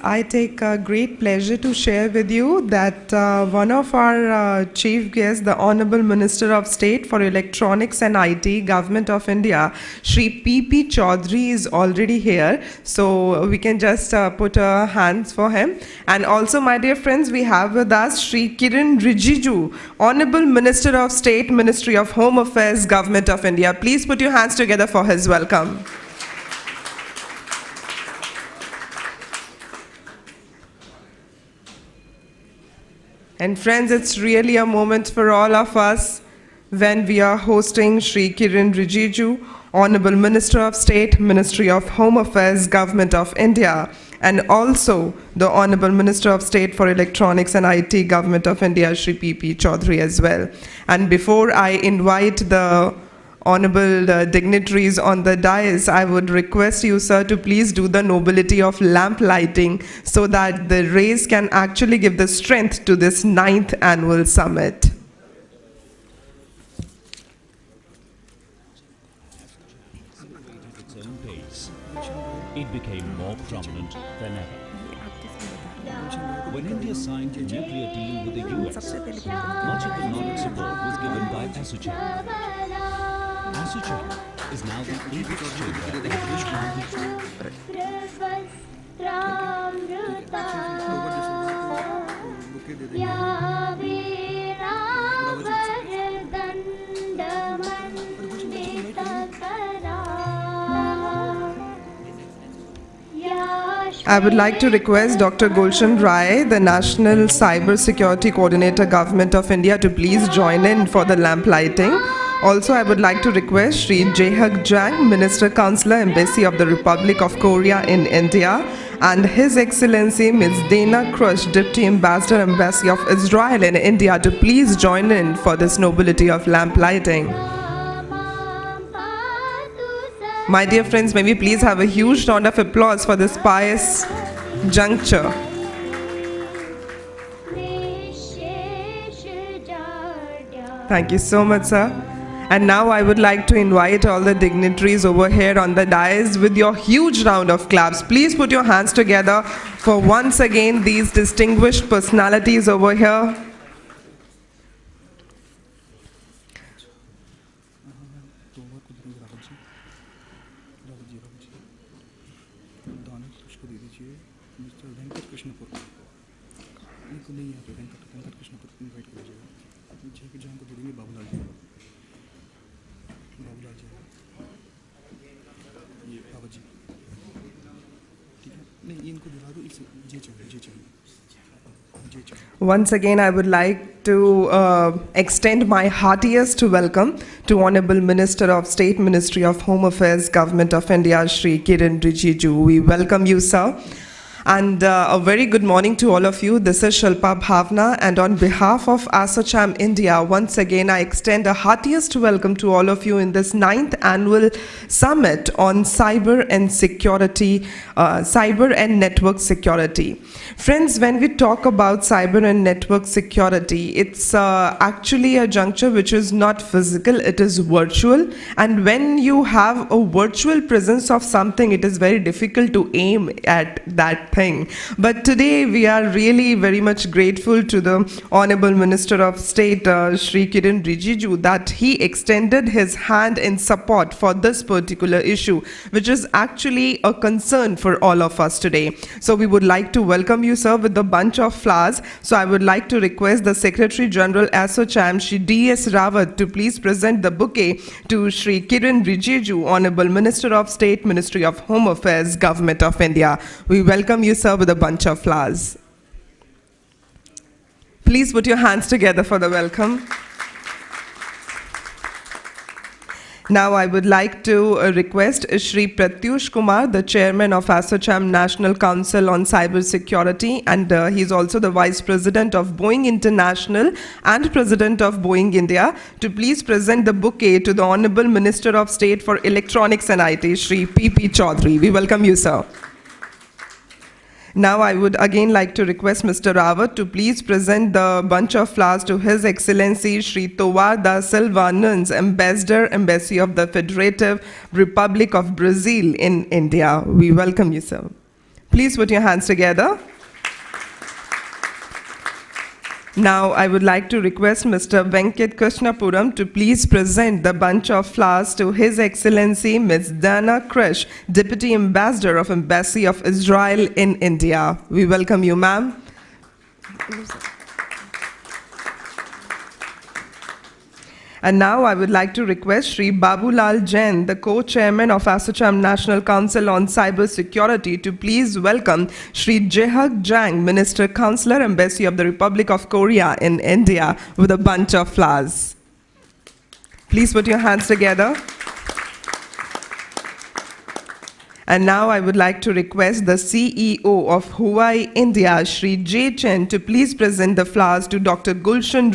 I take great pleasure to share with you that one of our chief guests, the Honorable Minister of State for Electronics and IT, Government of India, Shri P.P. Chaudhary is already here. So we can just put our hands for him. And also, my dear friends, we have with us Shri Kiren Rijiju, Honorable Minister of State, Ministry of Home Affairs, Government of India. Please put your hands together for his welcome. And friends, it's really a moment for all of us when we are hosting Shri Kiren Rijiju, Honorable Minister of State, Ministry of Home Affairs, Government of India, and also the Honorable Minister of State for Electronics and IT, Government of India, Shri P.P. Chaudhary as well. And before I invite the honorable dignitaries on the dais, I would request you, sir, to please do the nobility of lamp lighting so that the rays can actually give the strength to this 9th annual summit. Its own pace, it became more prominent than ever. When India signed a nuclear deal with the US, much of the knowledge support was given by Assocham. Assocham is now the 8th chamber of the I would like to request Dr. Gulshan, the National Cyber Security Coordinator, Government of India, to please join in for the lamp lighting. Also, I would like to request Shri Jehak Jang, Minister Counsellor, Embassy of the Republic of Korea in India, and His Excellency Ms. Dana Kursh, Deputy Ambassador, Embassy of Israel in India, to please join in for this nobility of lamp lighting. My dear friends, may we please have a huge round of applause for this pious juncture. Thank you so much, sir. And now I would like to invite all the dignitaries over here on the dais with your huge round of claps. Please put your hands together for once again these distinguished personalities over here. Once again, I would like to extend my heartiest welcome to Honorable Minister of State, Ministry of Home Affairs, Government of India, Shri Kiren Rijiju. We welcome you, sir. And a very good morning to all of you. This is Shilpa Bhavna, and on behalf of Assocham India, once again I extend a heartiest welcome to all of you in this 9th annual summit on cyber and security, cyber and network security. Friends, when we talk about cyber and network security, it's actually a juncture which is not physical, it is virtual. And when you have a virtual presence of something, it is very difficult to aim at that thing. But today we are really very much grateful to the Honorable Minister of State, Shri Kiren Rijiju, that he extended his hand in support for this particular issue, which is actually a concern for all of us today. So we would like to welcome you, sir, with a bunch of flowers. So I would like to request the Secretary General Assocham, Shri D.S. Rawat, to please present the bouquet to Shri Kiren Rijiju, Honorable Minister of State, Ministry of Home Affairs, Government of India. We welcome you, sir, with a bunch of flowers. Please put your hands together for the welcome. Now I would like to request Shri Pratyush Kumar, the Chairman of Assocham National Council on Cyber Security, and he is also the Vice President of Boeing International and President of Boeing India, to please present the bouquet to the Honorable Minister of State for Electronics and IT, Shri P.P. Chaudhary. We welcome you, sir. Now I would again like to request Mr. Rawat to please present the bunch of flowers to His Excellency Shri Tovar da Silva Nunes, Ambassador, Embassy of the Federative Republic of Brazil in India. We welcome you, sir. Please put your hands together. Now, I would like to request Mr. Venkat Krishnapuram to please present the bunch of flowers to His Excellency Ms. Dana Kursh, Deputy Ambassador of Embassy of Israel in India. We welcome you, ma'am. And now I would like to request Shri Babulal Chen, the co-chairman of Assocham National Council on Cyber Security, to please welcome Shri Jehak Jang, Minister Counsellor, Embassy of the Republic of Korea in India, with a bunch of flowers. Please put your hands together. And now I would like to request the CEO of Huawei India, Shri Chen, to please present the flowers to Dr. Gulshan,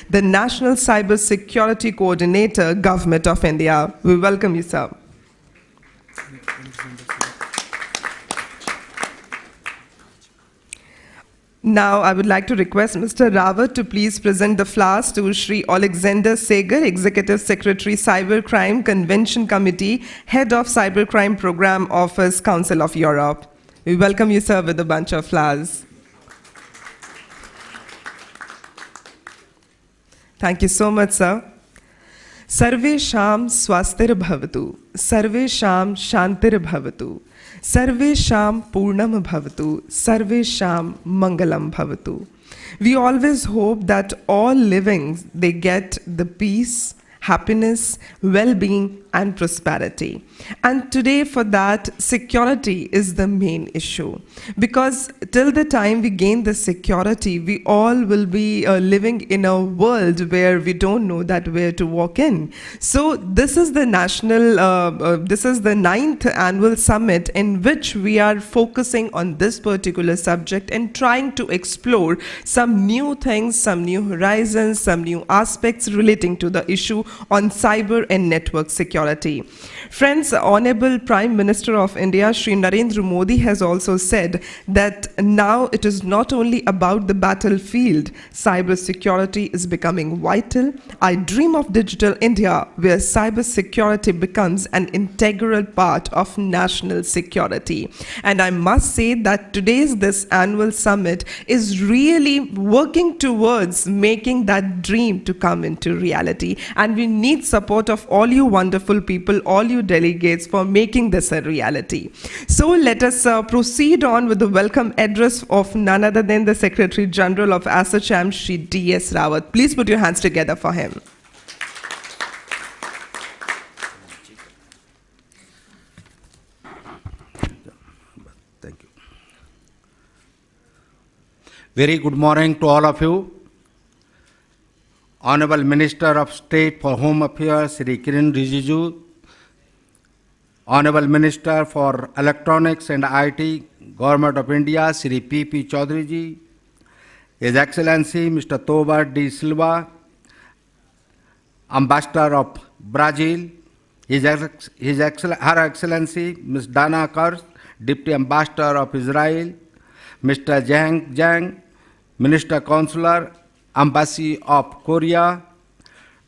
the National Cyber Security Coordinator, Government of India. We welcome you, sir. Now, I would like to request Mr. Rawat to please present the flowers to Shri Alexander Seger, Executive Secretary, Cybercrime Convention Committee, Head of Cybercrime Program Office, Council of Europe. We welcome you, sir, with a bunch of flowers. Thank you so much, sir. Sarve Sham Swastir Bhavatu, Sarve Sham Shantir Bhavatu, Sarve Sham Purnam Bhavatu, Sarve Sham Mangalam Bhavatu. We always hope that all livings, they get the peace, happiness, well-being, and prosperity. And today, for that, security is the main issue. Because till the time we gain the security, we all will be living in a world where we don't know that where to walk in. So this is the this is the 9th annual summit in which we are focusing on this particular subject and trying to explore some new things, some new horizons, some new aspects relating to the issue on cyber and network security. Friends, Honorable Prime Minister of India, Shri Narendra Modi, has also said that now it is not only about the battlefield. Cyber security is becoming vital. I dream of digital India, where cyber security becomes an integral part of national security. And I must say that this annual summit is really working towards making that dream to come into reality. And we need support of all you wonderful people, all you delegates, for making this a reality. So let us proceed on with the welcome address of none other than the Secretary General of Assocham, Shri D.S. Rawat. Please put your hands together for him. Thank you. Very good morning to all of you. Honorable Minister of State for Home Affairs, Shri Kiren Rijiju, Honorable Minister for Electronics and IT, Government of India, Shri P.P. Chaudhary ji, His Excellency Mr. Tobar D. Silva, Ambassador of Brazil, Her Excellency Ms. Dana Kursh, Deputy Ambassador of Israel, Mr. Jang, Minister Counsellor, Embassy of Korea,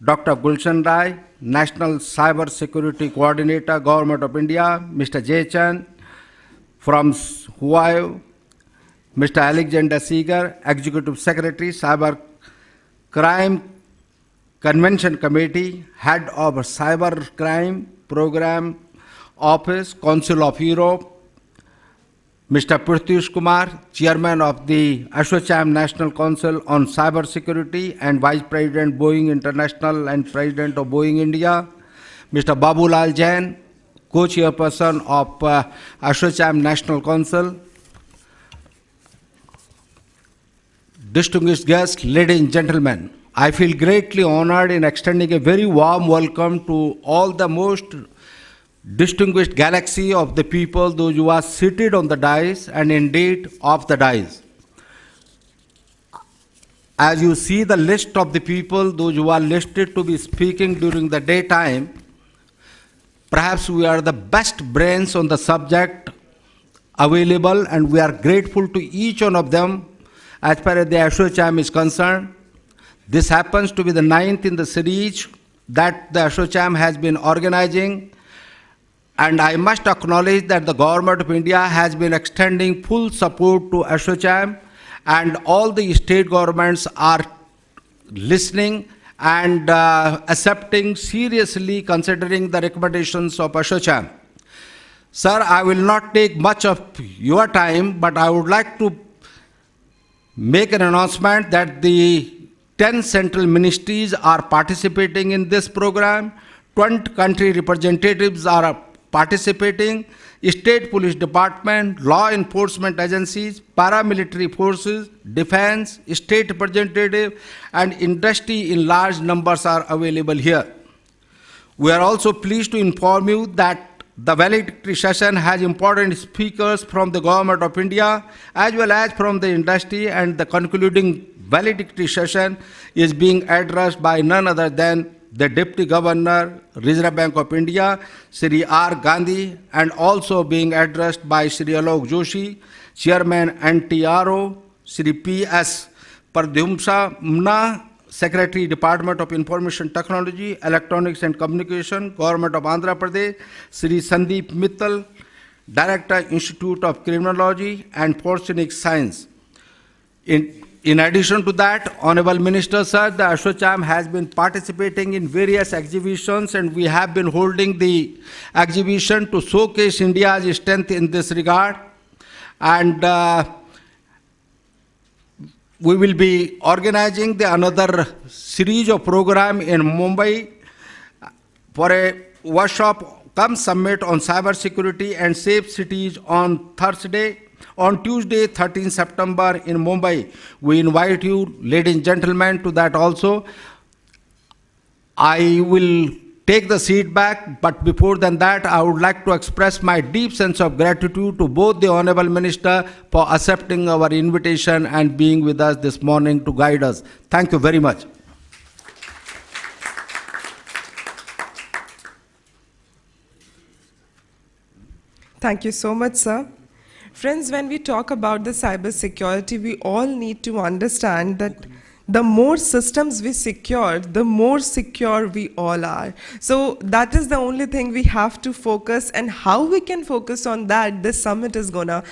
Dr. Gulshan, National Cyber Security Coordinator, Government of India, Mr. Chen from Huawei, Mr. Alexander Seger, Executive Secretary, Cybercrime Convention Committee, Head of Cybercrime Program Office, Council of Europe, Mr. Pratyush Kumar, Chairman of the Assocham National Council on Cyber Security and Vice President Boeing International and President of Boeing India, Mr. Babulal Chen, Co-Chairperson of Assocham National Council, distinguished guests, ladies and gentlemen, I feel greatly honored in extending a very warm welcome to all the most distinguished galaxy of the people, those who are seated on the dais and indeed off the dais. As you see the list of the people, those who are listed to be speaking during the daytime, perhaps we are the best brains on the subject available, and we are grateful to each one of them as far as the Assocham is concerned. This happens to be the 9th in the series that the Assocham has been organizing. And I must acknowledge that the Government of India has been extending full support to Assocham, and all the state governments are listening and accepting seriously, considering the recommendations of Assocham. Sir, I will not take much of your time, but I would like to make an announcement that the 10 central ministries are participating in this program, 20 country representatives are participating, state police department, law enforcement agencies, paramilitary forces, defense, state representative, and industry in large numbers are available here. We are also pleased to inform you that the valedictory session has important speakers from the Government of India as well as from the industry, and the concluding valedictory session is being addressed by none other than the Deputy Governor, Reserve Bank of India, Shri R. Gandhi, and also being addressed by Shri Alok Joshi, Chairman NTRO, Shri P.S. Pratyush, Secretary, Department of Information Technology, Electronics and Communication, Government of Andhra Pradesh, Shri Sandeep Mittal, Director, Institute of Criminology and Forensic Science. In addition to that, Honorable Minister, sir, the Assocham has been participating in various exhibitions, and we have been holding the exhibition to showcase India's strength in this regard. And we will be organizing another series of program in Mumbai for a workshop cum summit on cyber security and safe cities on Tuesday, 13 September in Mumbai. We invite you, ladies and gentlemen, to that also. I will take the seat back, but before than that, I would like to express my deep sense of gratitude to both the Honorable Minister for accepting our invitation and being with us this morning to guide us. Thank you very much. Thank you so much, sir. Friends, when we talk about the cyber security, we all need to understand that the more systems we secure, the more secure we all are. So that is the only thing we have to focus, and how we can focus on that, this summit is gonna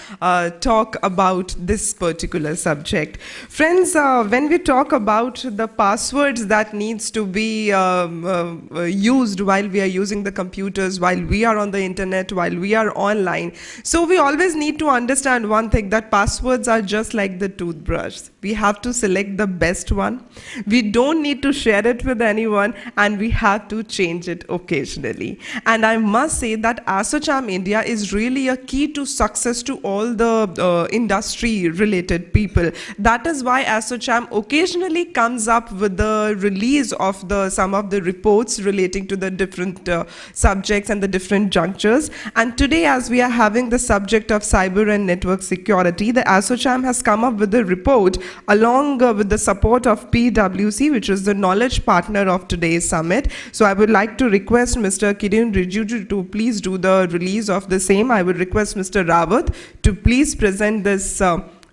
talk about this particular subject. Friends, when we talk about the passwords that needs to be used while we are using the computers, while we are on the internet, while we are online, so we always need to understand one thing, that passwords are just like the toothbrush. We have to select the best one. We don't need to share it with anyone, and we have to change it occasionally. And I must say that Assocham India is really a key to success to all the industry related people. That is why Assocham occasionally comes up with the release of some of the reports relating to the different subjects and the different junctures. And today, as we are having the subject of cyber and network security, the Assocham has come up with a report along with the support of PwC, which is the knowledge partner of today's summit. So I would like to request Mr. Kiren Rijiju to please do the release of the same. I would request Mr. Rawat to please present this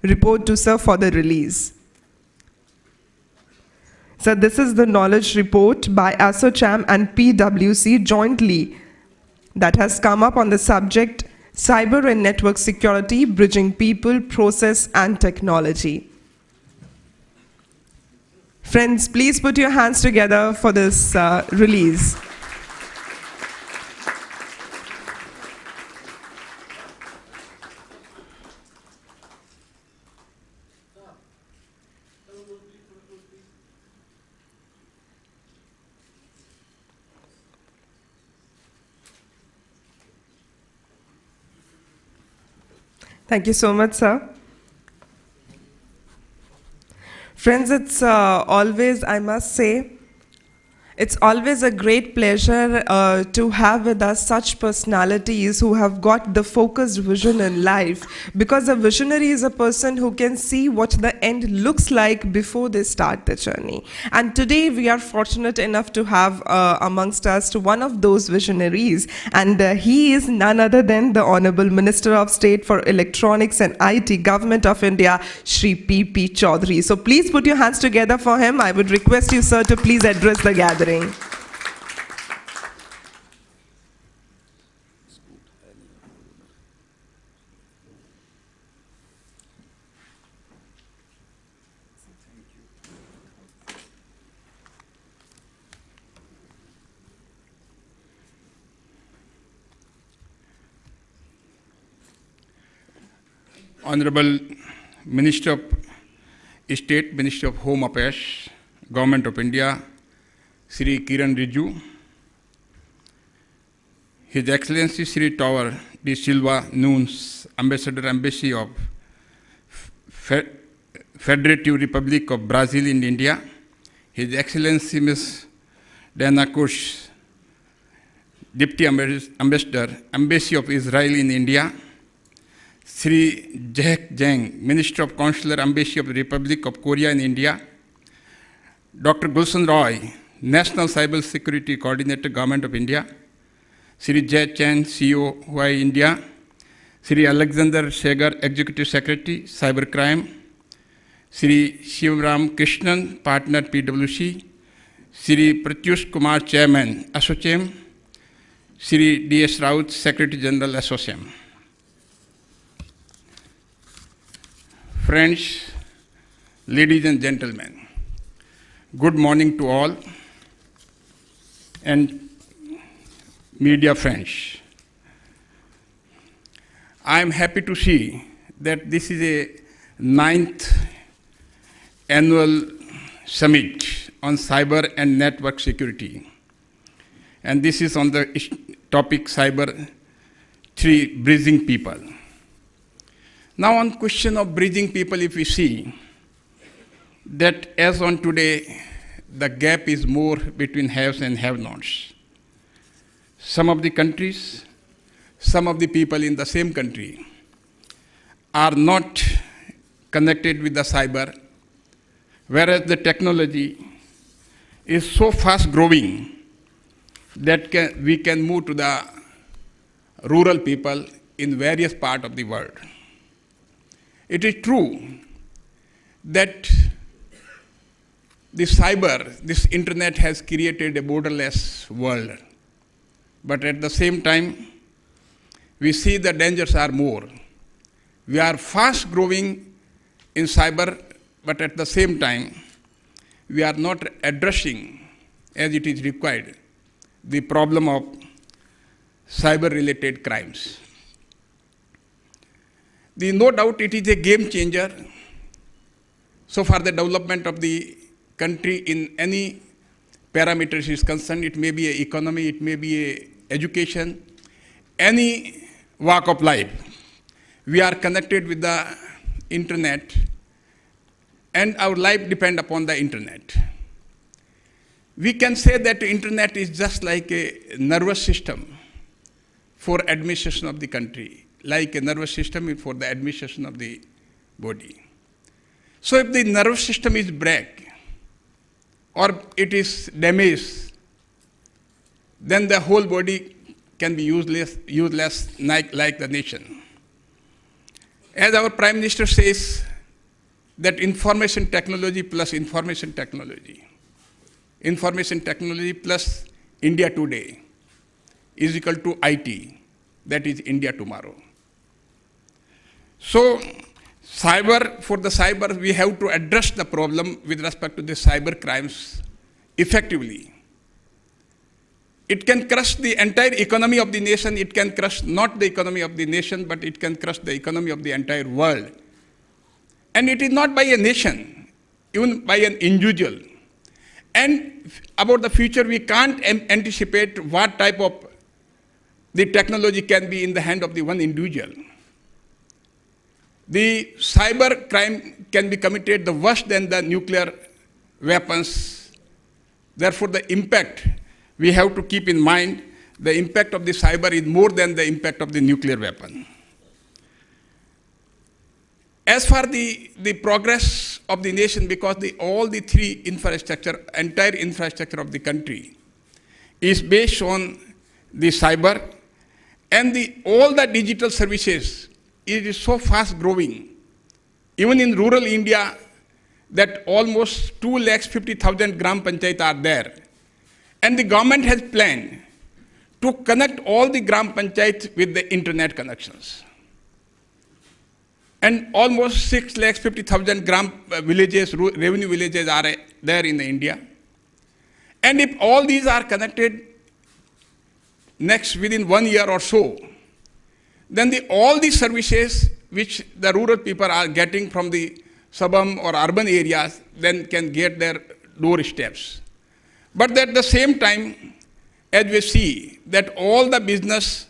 report to sir for the release. So this is the knowledge report by Assocham and PwC jointly that has come up on the subject Cyber and Network Security, Bridging People, Process and Technology. Friends, please put your hands together for this release. Thank you so much, sir. Friends, it's always, I must say, it's always a great pleasure to have with us such personalities who have got the focused vision in life, because a visionary is a person who can see what the end looks like before they start the journey. And today we are fortunate enough to have amongst us one of those visionaries, and he is none other than the Honorable Minister of State for Electronics and IT, Government of India, Shri P.P. Chaudhary. So please put your hands together for him. I would request you, sir, to please address the gathering. Honorable Minister of State, Minister of Home Affairs, Government of India, Shri Kiran Rijiju, His Excellency Shri Tower de Silva Nunes, Ambassador Embassy of Federative Republic of Brazil in India, His Excellency Ms. Dana Kursh, Deputy Ambassador, Embassy of Israel in India, Shri Jehak Jang, Minister of Counsellor, Embassy of the Republic of Korea in India, Dr. Gulshan Roy, National Cyber Security Coordinator, Government of India, Shri Chen, CEO, Huawei India, Shri Alexander Seger, Executive Secretary, Cybercrime, Shri Sivarama Krishnan, Partner, PwC, Shri Pratyush Kumar, Chairman, Assocham, Shri D.S. Rawat, Secretary General, Assocham. Friends, ladies and gentlemen, good morning to all and media friends. I am happy to see that this is a 9th annual summit on cyber and network security. And this is on the topic cyber 3, bridging people. Now on question of bridging people, if we see that as on today, the gap is more between haves and have-nots. Some of the countries, some of the people in the same country are not connected with the cyber, whereas the technology is so fast growing that we can move to the rural people in various parts of the world. It is true that this internet has created a borderless world. But at the same time, we see the dangers are more. We are fast growing in cyber, but at the same time, we are not addressing, as it is required, the problem of cyber-related crimes. No doubt it is a game changer. So far the development of the country in any parameters is concerned. It may be an economy, it may be a education, any walk of life. We are connected with the internet and our life depends upon the internet. We can say that the internet is just like a nervous system for administration of the country, like a nervous system for the administration of the body. So if the nervous system is break or it is damaged, then the whole body can be useless like the nation. As our Prime Minister says, that information technology plus information technology plus India today is equal to IT, that is India tomorrow. So for the cyber, we have to address the problem with respect to the cyber crimes effectively. It can crush the entire economy of the nation. It can crush not the economy of the nation, but it can crush the economy of the entire world. And it is not by a nation, even by an individual. And about the future, we can't anticipate what type of the technology can be in the hand of the one individual. The cyber crime can be committed the worse than the nuclear weapons. Therefore, the impact, we have to keep in mind, the impact of the cyber is more than the impact of the nuclear weapon. As far the progress of the nation, because all the three infrastructure, entire infrastructure of the country is based on the cyber and all the digital services, it is so fast growing. Even in rural India, that almost 250,000 gram panchayat are there. And the government has planned to connect all the gram panchayats with the internet connections. And almost 650,000 gram villages, revenue villages are there in India. And if all these are connected within 1 year or so, then all the services which the rural people are getting from the suburban or urban areas, then can get their doorsteps. But at the same time, as we see that all the business,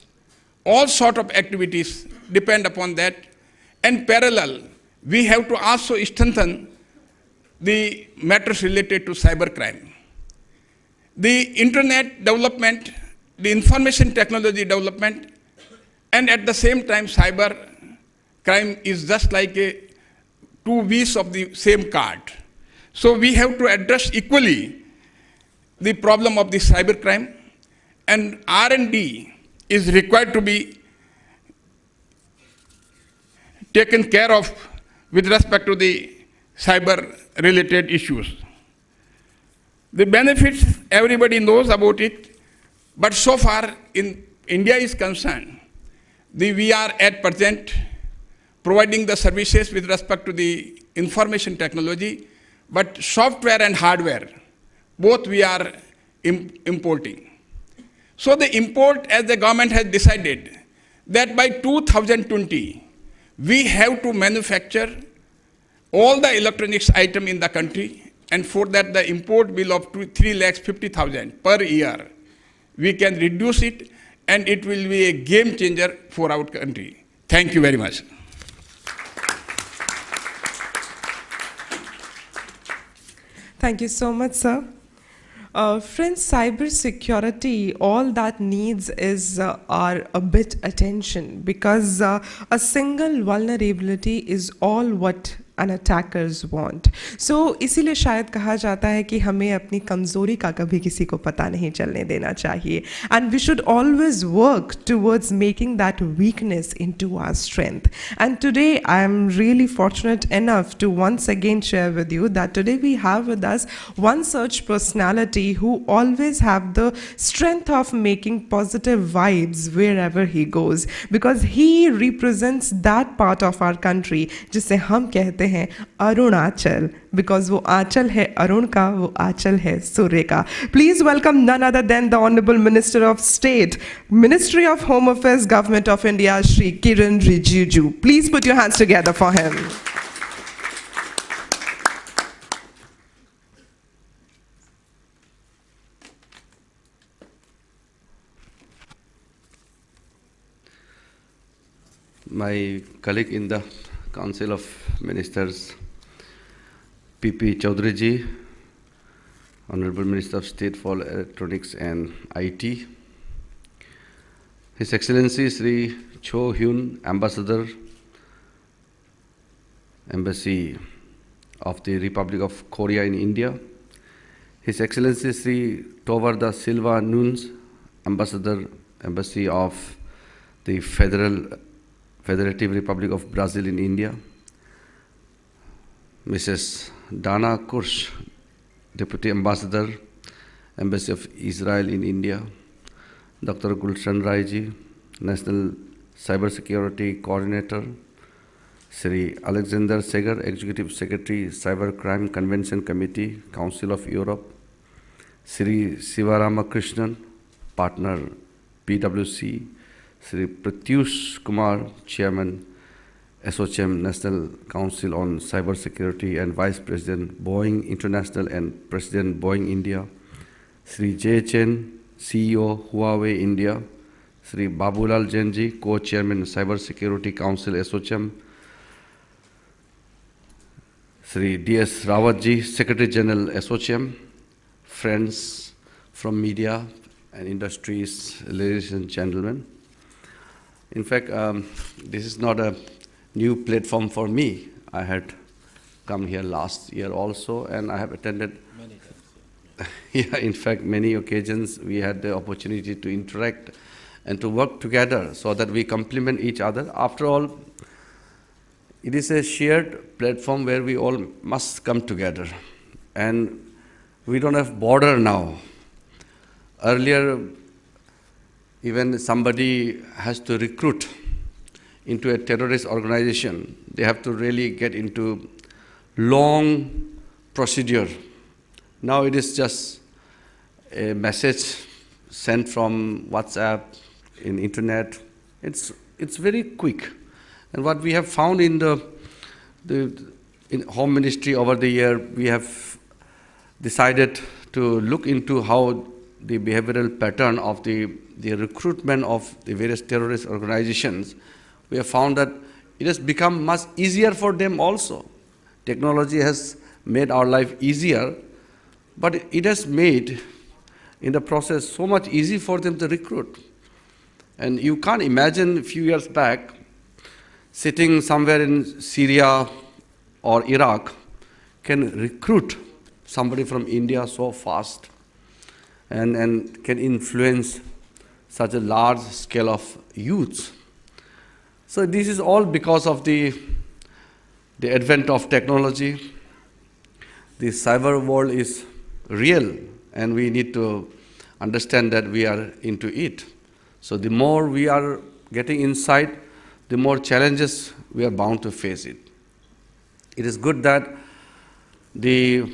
all sort of activities depend upon that, and parallel, we have to also strengthen the matters related to cybercrime. The internet development, the information technology development, and at the same time, cyber crime is just like two V's of the same card. So we have to address equally the problem of the cybercrime, and R&D is required to be taken care of with respect to the cyber-related issues. The benefits, everybody knows about it, but so far in India is concerned, we are at present providing the services with respect to the information technology, but software and hardware, both we are importing. So the import, as the government has decided, that by 2020, we have to manufacture all the electronics item in the country, and for that the import bill of 3,50,000 per year, we can reduce it, and it will be a game changer for our country. Thank you very much. Thank you so much, sir. Friends, cyber security, all that needs is a bit attention, because a single vulnerability is all what and attackers want. So इसीलिए शायद कहा जाता है कि हमें अपनी कमज़ोरी का कभी किसी को पता नहीं चलने देना चाहिए. And we should always work towards making that weakness into our strength. And today I am really fortunate enough to once again share with you that today we have with us one such personality who always have the strength of making positive vibes wherever he goes, because he represents that part of our country जिसे हम कहते हैं Arunachal, because वो आंचल है अरुण का, वो आंचल है सूर्य का. Please welcome none other than the Honorable Minister of State, Ministry of Home Affairs, Government of India, Shri Kiren Rijiju. Please put your hands together for him. My colleague in the Council of Ministers, P.P. Chaudhary ji, Honorable Minister of State for Electronics and IT, His Excellency Shri Cho Hyun, Ambassador, Embassy of the Republic of Korea in India, His Excellency Shri Tovar da Silva Nunes, Ambassador, Embassy of the Federative Republic of Brazil in India, Mrs. Dana Kursh, Deputy Ambassador, Embassy of Israel in India, Dr. Gulshan ji, National Cybersecurity Coordinator, Shri Alexander Seger, Executive Secretary, Cybercrime Convention Committee, Council of Europe, Shri Sivarama Krishnan, Partner, PwC, Shri Pratyush Kumar, Chairman, Assocham National Council on Cybersecurity and Vice President, Boeing International and President, Boeing India, Shri Chen, CEO, Huawei India, Shri Babulal Jainji, Co-Chairman, Cybersecurity Council, Assocham, Shri D.S. Rawat ji, Secretary General, Assocham, friends from media and industries, ladies and gentlemen. In fact, this is not a new platform for me. I had come here last year also, and I have attended many times. Yeah, in fact, many occasions we had the opportunity to interact and to work together so that we complement each other. After all, it is a shared platform where we all must come together. And we don't have border now. Earlier, even somebody has to recruit into a terrorist organization, they have to really get into long procedure. Now it is just a message sent from WhatsApp, in internet. It's very quick. And what we have found in in Home Ministry over the year, we have decided to look into how the behavioral pattern of the recruitment of the various terrorist organizations. We have found that it has become much easier for them also. Technology has made our life easier, but it has made, in the process, so much easy for them to recruit. And you can't imagine a few years back, sitting somewhere in Syria or Iraq, can recruit somebody from India so fast and can influence such a large scale of youths. So this is all because of the advent of technology. The cyber world is real, and we need to understand that we are into it. So the more we are getting insight, the more challenges we are bound to face it. It is good that the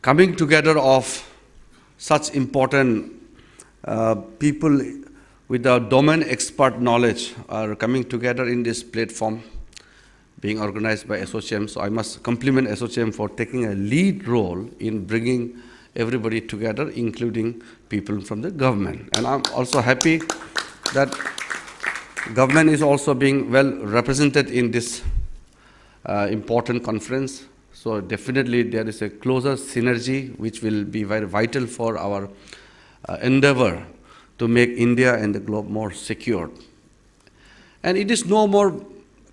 coming together of such important people with the domain expert knowledge are coming together in this platform being organized by Assocham. So I must compliment Assocham for taking a lead role in bringing everybody together, including people from the government. And I'm also happy that government is also being well represented in this important conference. So definitely there is a closer synergy which will be very vital for our endeavor to make India and the globe more secure. And it is no more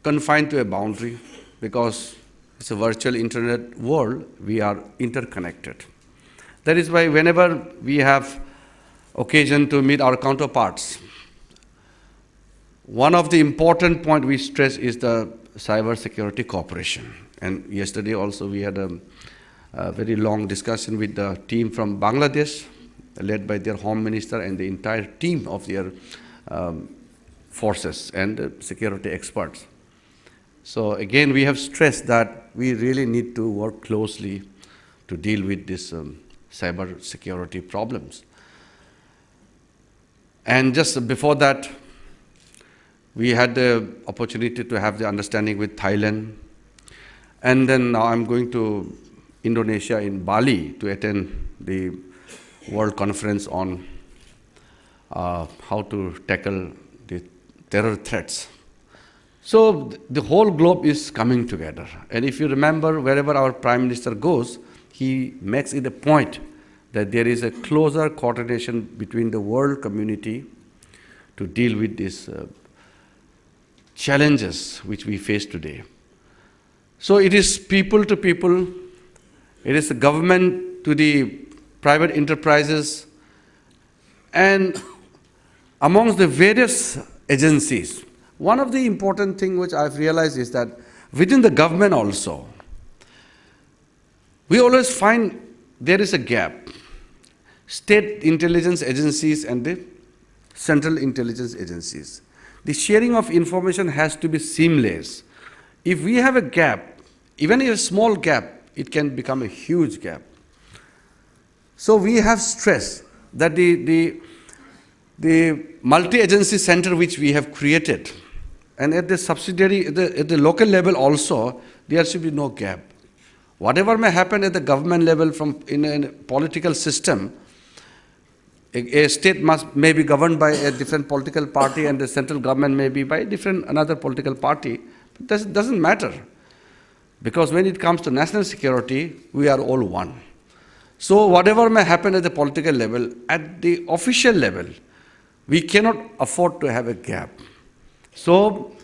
confined to a boundary, because it's a virtual internet world, we are interconnected. That is why whenever we have occasion to meet our counterparts, one of the important points we stress is the cyber security cooperation. And yesterday also we had a very long discussion with the team from Bangladesh, led by their Home Minister and the entire team of their forces and security experts. So again, we have stressed that we really need to work closely to deal with these cyber security problems. And just before that, we had the opportunity to have the understanding with Thailand. And then now I'm going to Indonesia in Bali to attend the World Conference on how to tackle the terror threats. So the whole globe is coming together. And if you remember, wherever our Prime Minister goes, he makes it a point that there is a closer coordination between the world community to deal with these challenges which we face today. So it is people to people, it is the government to the private enterprises, and amongst the various agencies. One of the important things which I've realized is that within the government also, we always find there is a gap. State intelligence agencies and the central intelligence agencies. The sharing of information has to be seamless. If we have a gap, even a small gap, it can become a huge gap. So we have stressed that the multi-agency center which we have created, and at the subsidiary, at the local level also, there should be no gap. Whatever may happen at the government level in a political system, a state may be governed by a different political party, and the central government may be by another political party. That doesn't matter, because when it comes to national security, we are all one. So whatever may happen at the political level, at the official level, we cannot afford to have a gap. So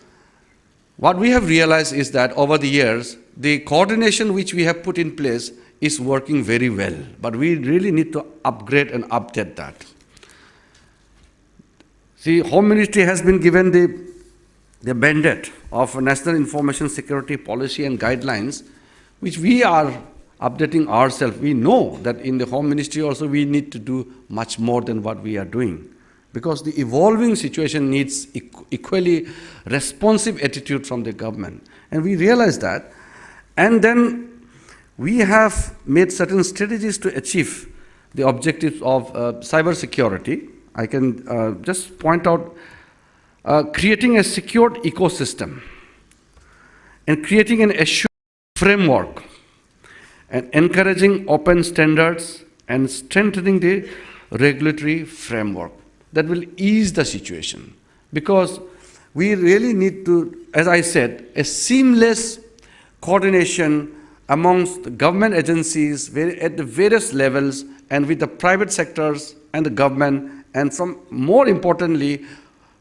what we have realized is that over the years, the coordination which we have put in place is working very well, but we really need to upgrade and update that. See, Home Ministry has been given the mandate of National Information Security Policy and Guidelines, which we are updating ourselves. We know that in the Home Ministry also we need to do much more than what we are doing, because the evolving situation needs equally responsive attitude from the government. And we realize that. And then we have made certain strategies to achieve the objectives of cyber security. I can just point out creating a secured ecosystem and creating an assured framework and encouraging open standards and strengthening the regulatory framework that will ease the situation. Because we really need to, as I said, a seamless coordination amongst the government agencies at the various levels and with the private sectors and the government, and from more importantly,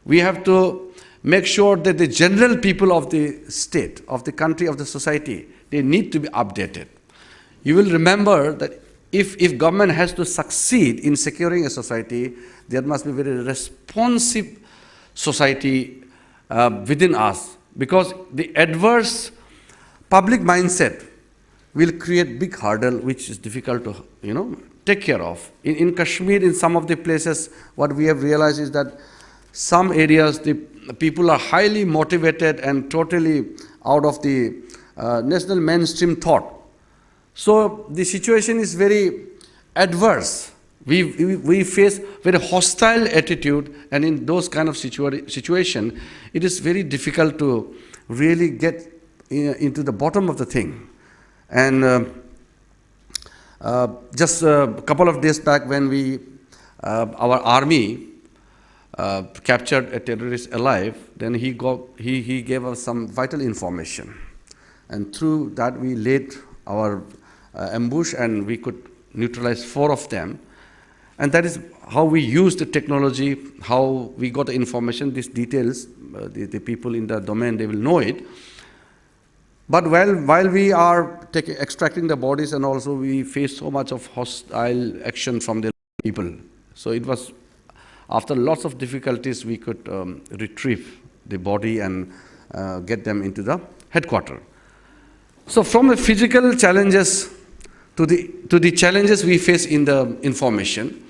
we have to make sure that the general people of the state, of the country, of the society, they need to be updated. You will remember that if government has to succeed in securing a society, there must be very responsive society within us, because the adverse public mindset will create big hurdle which is difficult to take care of. In Kashmir, in some of the places, what we have realized is that some areas the people are highly motivated and totally out of the national mainstream thought. So the situation is very adverse. We face very hostile attitude, and in those kind of situation, it is very difficult to really get into the bottom of the thing. And just a couple of days back, when our army captured a terrorist alive, then he gave us some vital information, and through that we laid our ambush, and we could neutralize 4 of them. And that is how we used the technology, how we got the information. These details, the people in the domain, they will know it. But while we are extracting the bodies, and also we face so much of hostile action from the people. So it was, after lots of difficulties, we could retrieve the body and get them into the headquarters. So from the physical challenges to the challenges we face in the information,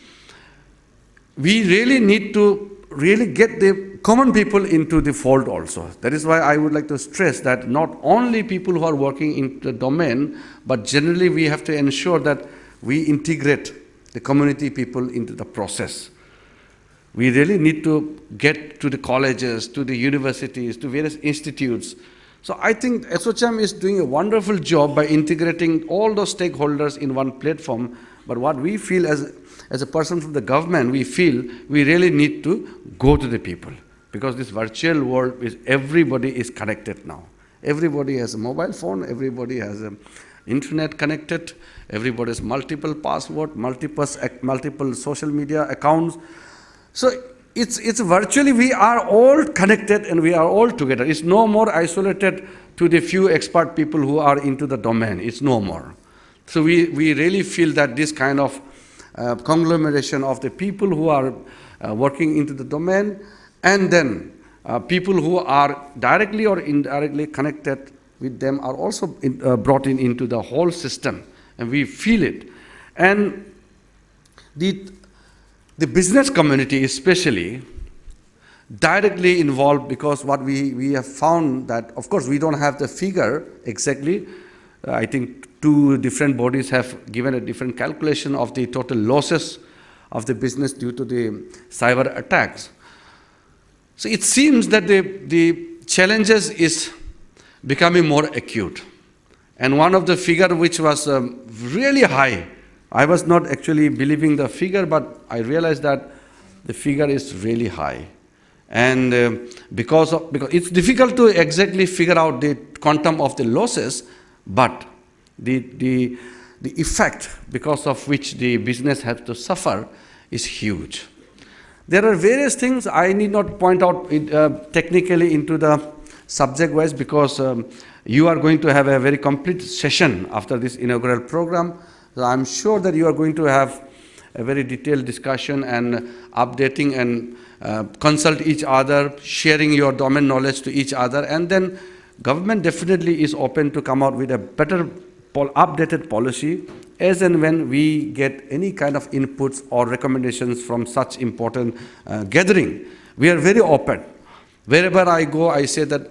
we really need to really get the common people into the fold also. That is why I would like to stress that not only people who are working in the domain, but generally we have to ensure that we integrate the community people into the process. We really need to get to the colleges, to the universities, to various institutes. So I think Assocham is doing a wonderful job by integrating all those stakeholders in one platform. But what we feel as a person from the government, we feel we really need to go to the people, because this virtual world is, everybody is connected now. Everybody has a mobile phone, everybody has an internet connected, everybody has multiple password, multiple social media accounts. So it's virtually, we are all connected and we are all together. It's no more isolated to the few expert people who are into the domain. It's no more. So we really feel that this kind of conglomeration of the people who are working into the domain, and then people who are directly or indirectly connected with them are also brought into the whole system, and we feel it. And the business community especially directly involved, because what we have found that, of course, we don't have the figure exactly. I think 2 different bodies have given a different calculation of the total losses of the business due to the cyber attacks. So it seems that the challenges is becoming more acute. And one of the figure which was really high, I was not actually believing the figure, but I realized that the figure is really high. And because it's difficult to exactly figure out the quantum of the losses, but the effect because of which the business has to suffer is huge. There are various things I need not point out technically into the subject-wise, because you are going to have a very complete session after this inaugural program. So I'm sure that you are going to have a very detailed discussion and updating and consult each other, sharing your domain knowledge to each other, and then government definitely is open to come out with a better updated policy as and when we get any kind of inputs or recommendations from such important gathering. We are very open. Wherever I go, I say that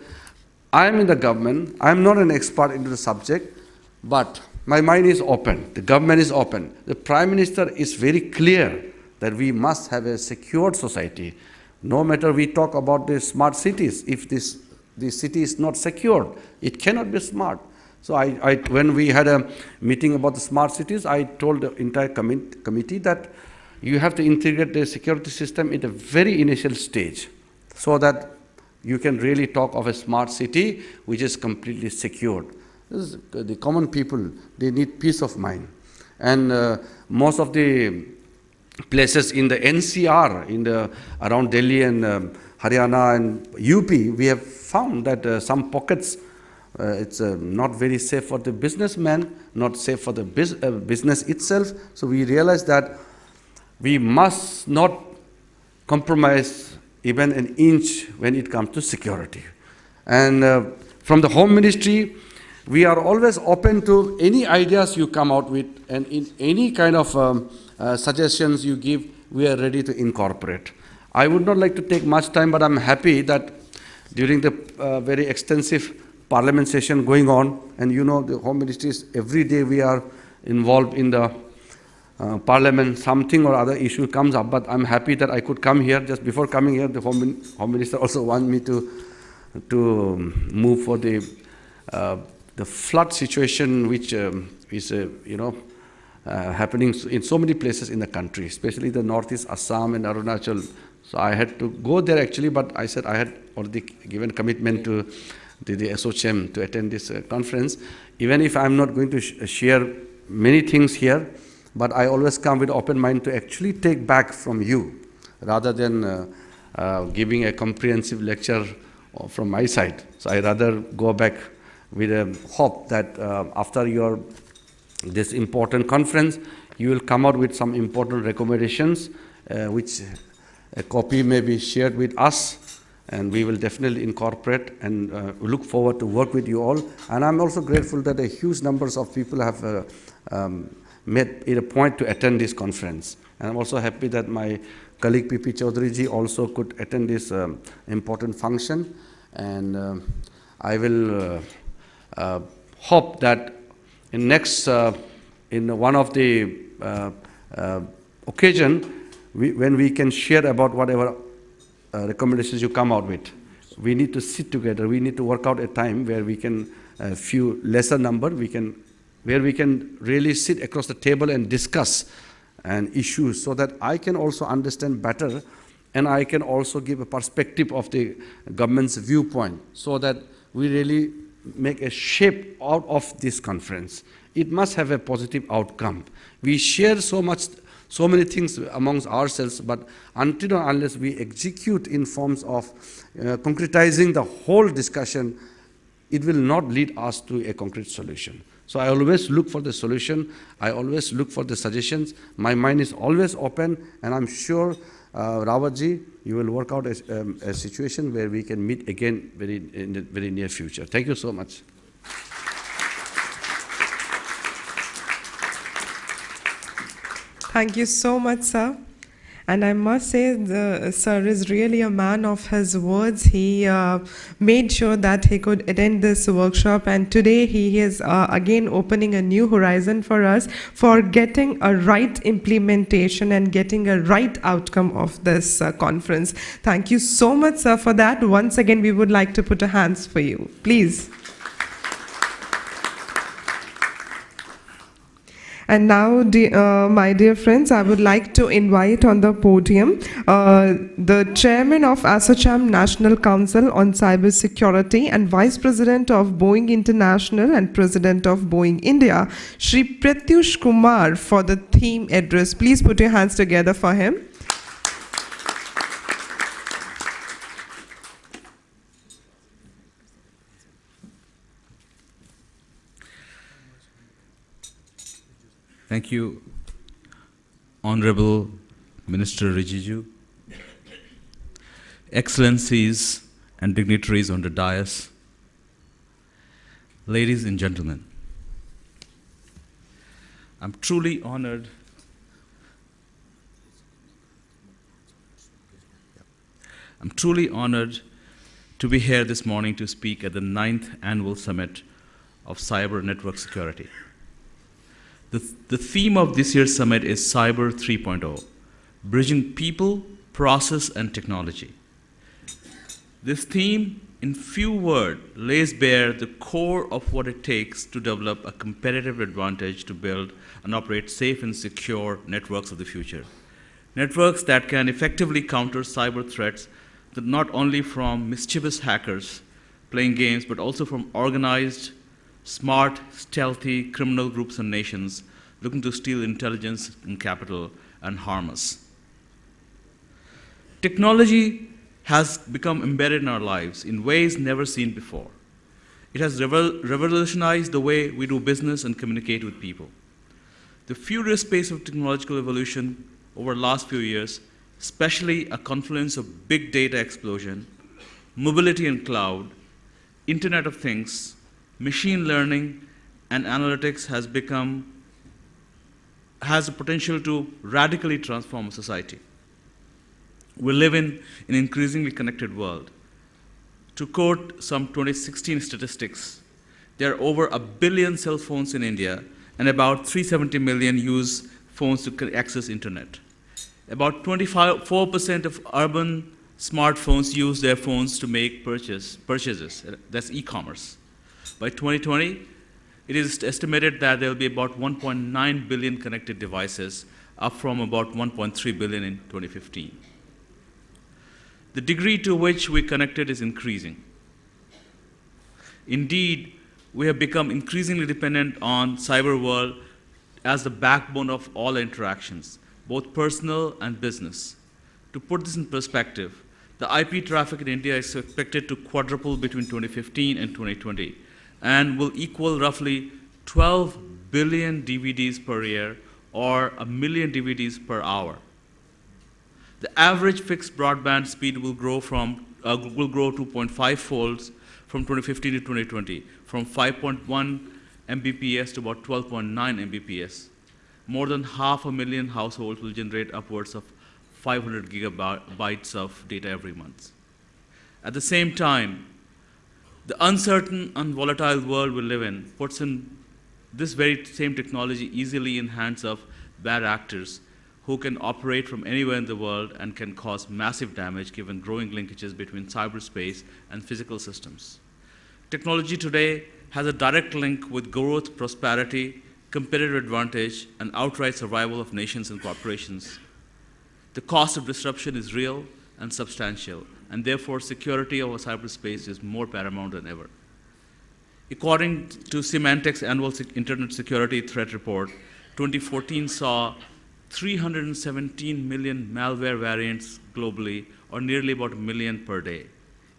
I am in the government, I am not an expert into the subject, but my mind is open, the government is open. The Prime Minister is very clear that we must have a secured society. No matter we talk about the smart cities, if the city is not secured, it cannot be smart. So when we had a meeting about the smart cities, I told the entire committee that you have to integrate the security system in a very initial stage so that you can really talk of a smart city which is completely secured. The common people, they need peace of mind. And most of the places in the NCR, around Delhi and Haryana and UP, we have found that some pockets, it's not very safe for the businessman, not safe for the business itself. So we realized that we must not compromise even an inch when it comes to security. And from the Home Ministry, we are always open to any ideas you come out with, and in any kind of suggestions you give, we are ready to incorporate. I would not like to take much time, but I'm happy that during the very extensive Parliament session going on, and you know the Home Ministry is every day we are involved in the Parliament, something or other issue comes up, but I'm happy that I could come here. Just before coming here, the Home Minister also wanted me to move for the flood situation, which is happening in so many places in the country, especially the northeast, Assam and Arunachal. So I had to go there actually, but I said I had already given commitment to the Assocham to attend this conference. Even if I'm not going to share many things here, but I always come with open mind to actually take back from you, rather than giving a comprehensive lecture from my side. So I rather go back with a hope that after this important conference, you will come out with some important recommendations, which a copy may be shared with us, and we will definitely incorporate and look forward to work with you all. And I'm also grateful that a huge numbers of people have made it a point to attend this conference. And I'm also happy that my colleague P.P. Chaudhary ji also could attend this important function. And I will hope that in one of the occasion, when we can share about whatever recommendations you come out with, we need to sit together. We need to work out a time where we can, few lesser number, where we can really sit across the table and discuss issues, so that I can also understand better, and I can also give a perspective of the government's viewpoint, so that we really make a shape out of this conference. It must have a positive outcome. We share so many things amongst ourselves, but until or unless we execute in forms of concretizing the whole discussion, it will not lead us to a concrete solution. So I always look for the solution. I always look for the suggestions. My mind is always open, and I'm sure, Rawat ji, you will work out a situation where we can meet again in the very near future. Thank you so much. Thank you so much, sir. And I must say, sir is really a man of his words. He made sure that he could attend this workshop, and today he is again opening a new horizon for us for getting a right implementation and getting a right outcome of this conference. Thank you so much, sir, for that. Once again, we would like to put our hands for you. Please. And now, my dear friends, I would like to invite on the podium the Chairman of Assocham National Council on Cybersecurity and Vice President of Boeing International and President of Boeing India, Shri Pratyush Kumar, for the theme address. Please put your hands together for him. Thank you, Honorable Minister Rijiju, Excellencies and dignitaries on the dais, ladies and gentlemen. I'm truly honored to be here this morning to speak at the 9th Annual Summit of Cyber Network Security. The theme of this year's summit is Cyber 3.0, bridging people process, and technology. This theme, in few words, lays bare the core of what it takes to develop a competitive advantage to build and operate safe and secure networks of the future. Networks that can effectively counter cyber threats that not only from mischievous hackers playing games, but also from organized, smart, stealthy criminal groups and nations looking to steal intelligence and capital and harm us. Technology has become embedded in our lives in ways never seen before. It has revolutionized the way we do business and communicate with people. The furious pace of technological evolution over the last few years, especially a confluence of big data explosion, mobility and cloud, Internet of Things, machine learning, and analytics has the potential to radically transform society. We live in an increasingly connected world. To quote some 2016 statistics, there are over 1 billion cell phones in India, and about 370 million use phones to access internet. About 24% of urban smartphones use their phones to make purchases. That's e-commerce. By 2020, it is estimated that there will be about 1.9 billion connected devices, up from about 1.3 billion in 2015. The degree to which we connected is increasing. Indeed, we have become increasingly dependent on cyber world as the backbone of all interactions, both personal and business. To put this in perspective, the IP traffic in India is expected to quadruple between 2015 and 2020, and will equal roughly 12 billion DVDs per year, or 1 million DVDs per hour. The average fixed broadband speed will grow 2.5 folds from 2015 to 2020, from 5.1 Mbps to about 12.9 Mbps. More than 500,000 households will generate upwards of 500 gigabytes of data every month. At the same time, the uncertain and volatile world we live in puts in this very same technology easily in hands of bad actors who can operate from anywhere in the world and can cause massive damage given growing linkages between cyberspace and physical systems. Technology today has a direct link with growth, prosperity, competitive advantage, and outright survival of nations and corporations. The cost of disruption is real and substantial, and therefore security of our cyberspace is more paramount than ever. According to Symantec's annual Internet Security Threat Report, 2014 saw 317 million malware variants globally, or nearly about 1 million per day.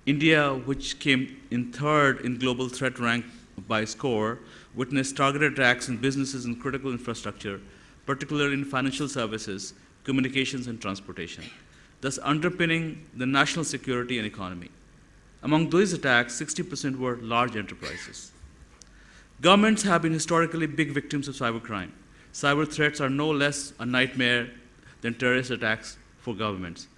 India, which came in third in global threat rank by score, witnessed targeted attacks in businesses and critical infrastructure, particularly in financial services, communications, and transportation, thus underpinning the national security and economy. Among those attacks, 60% were large enterprises. Governments have been historically big victims of cybercrime. Cyber threats are no less a nightmare than terrorist attacks for governments.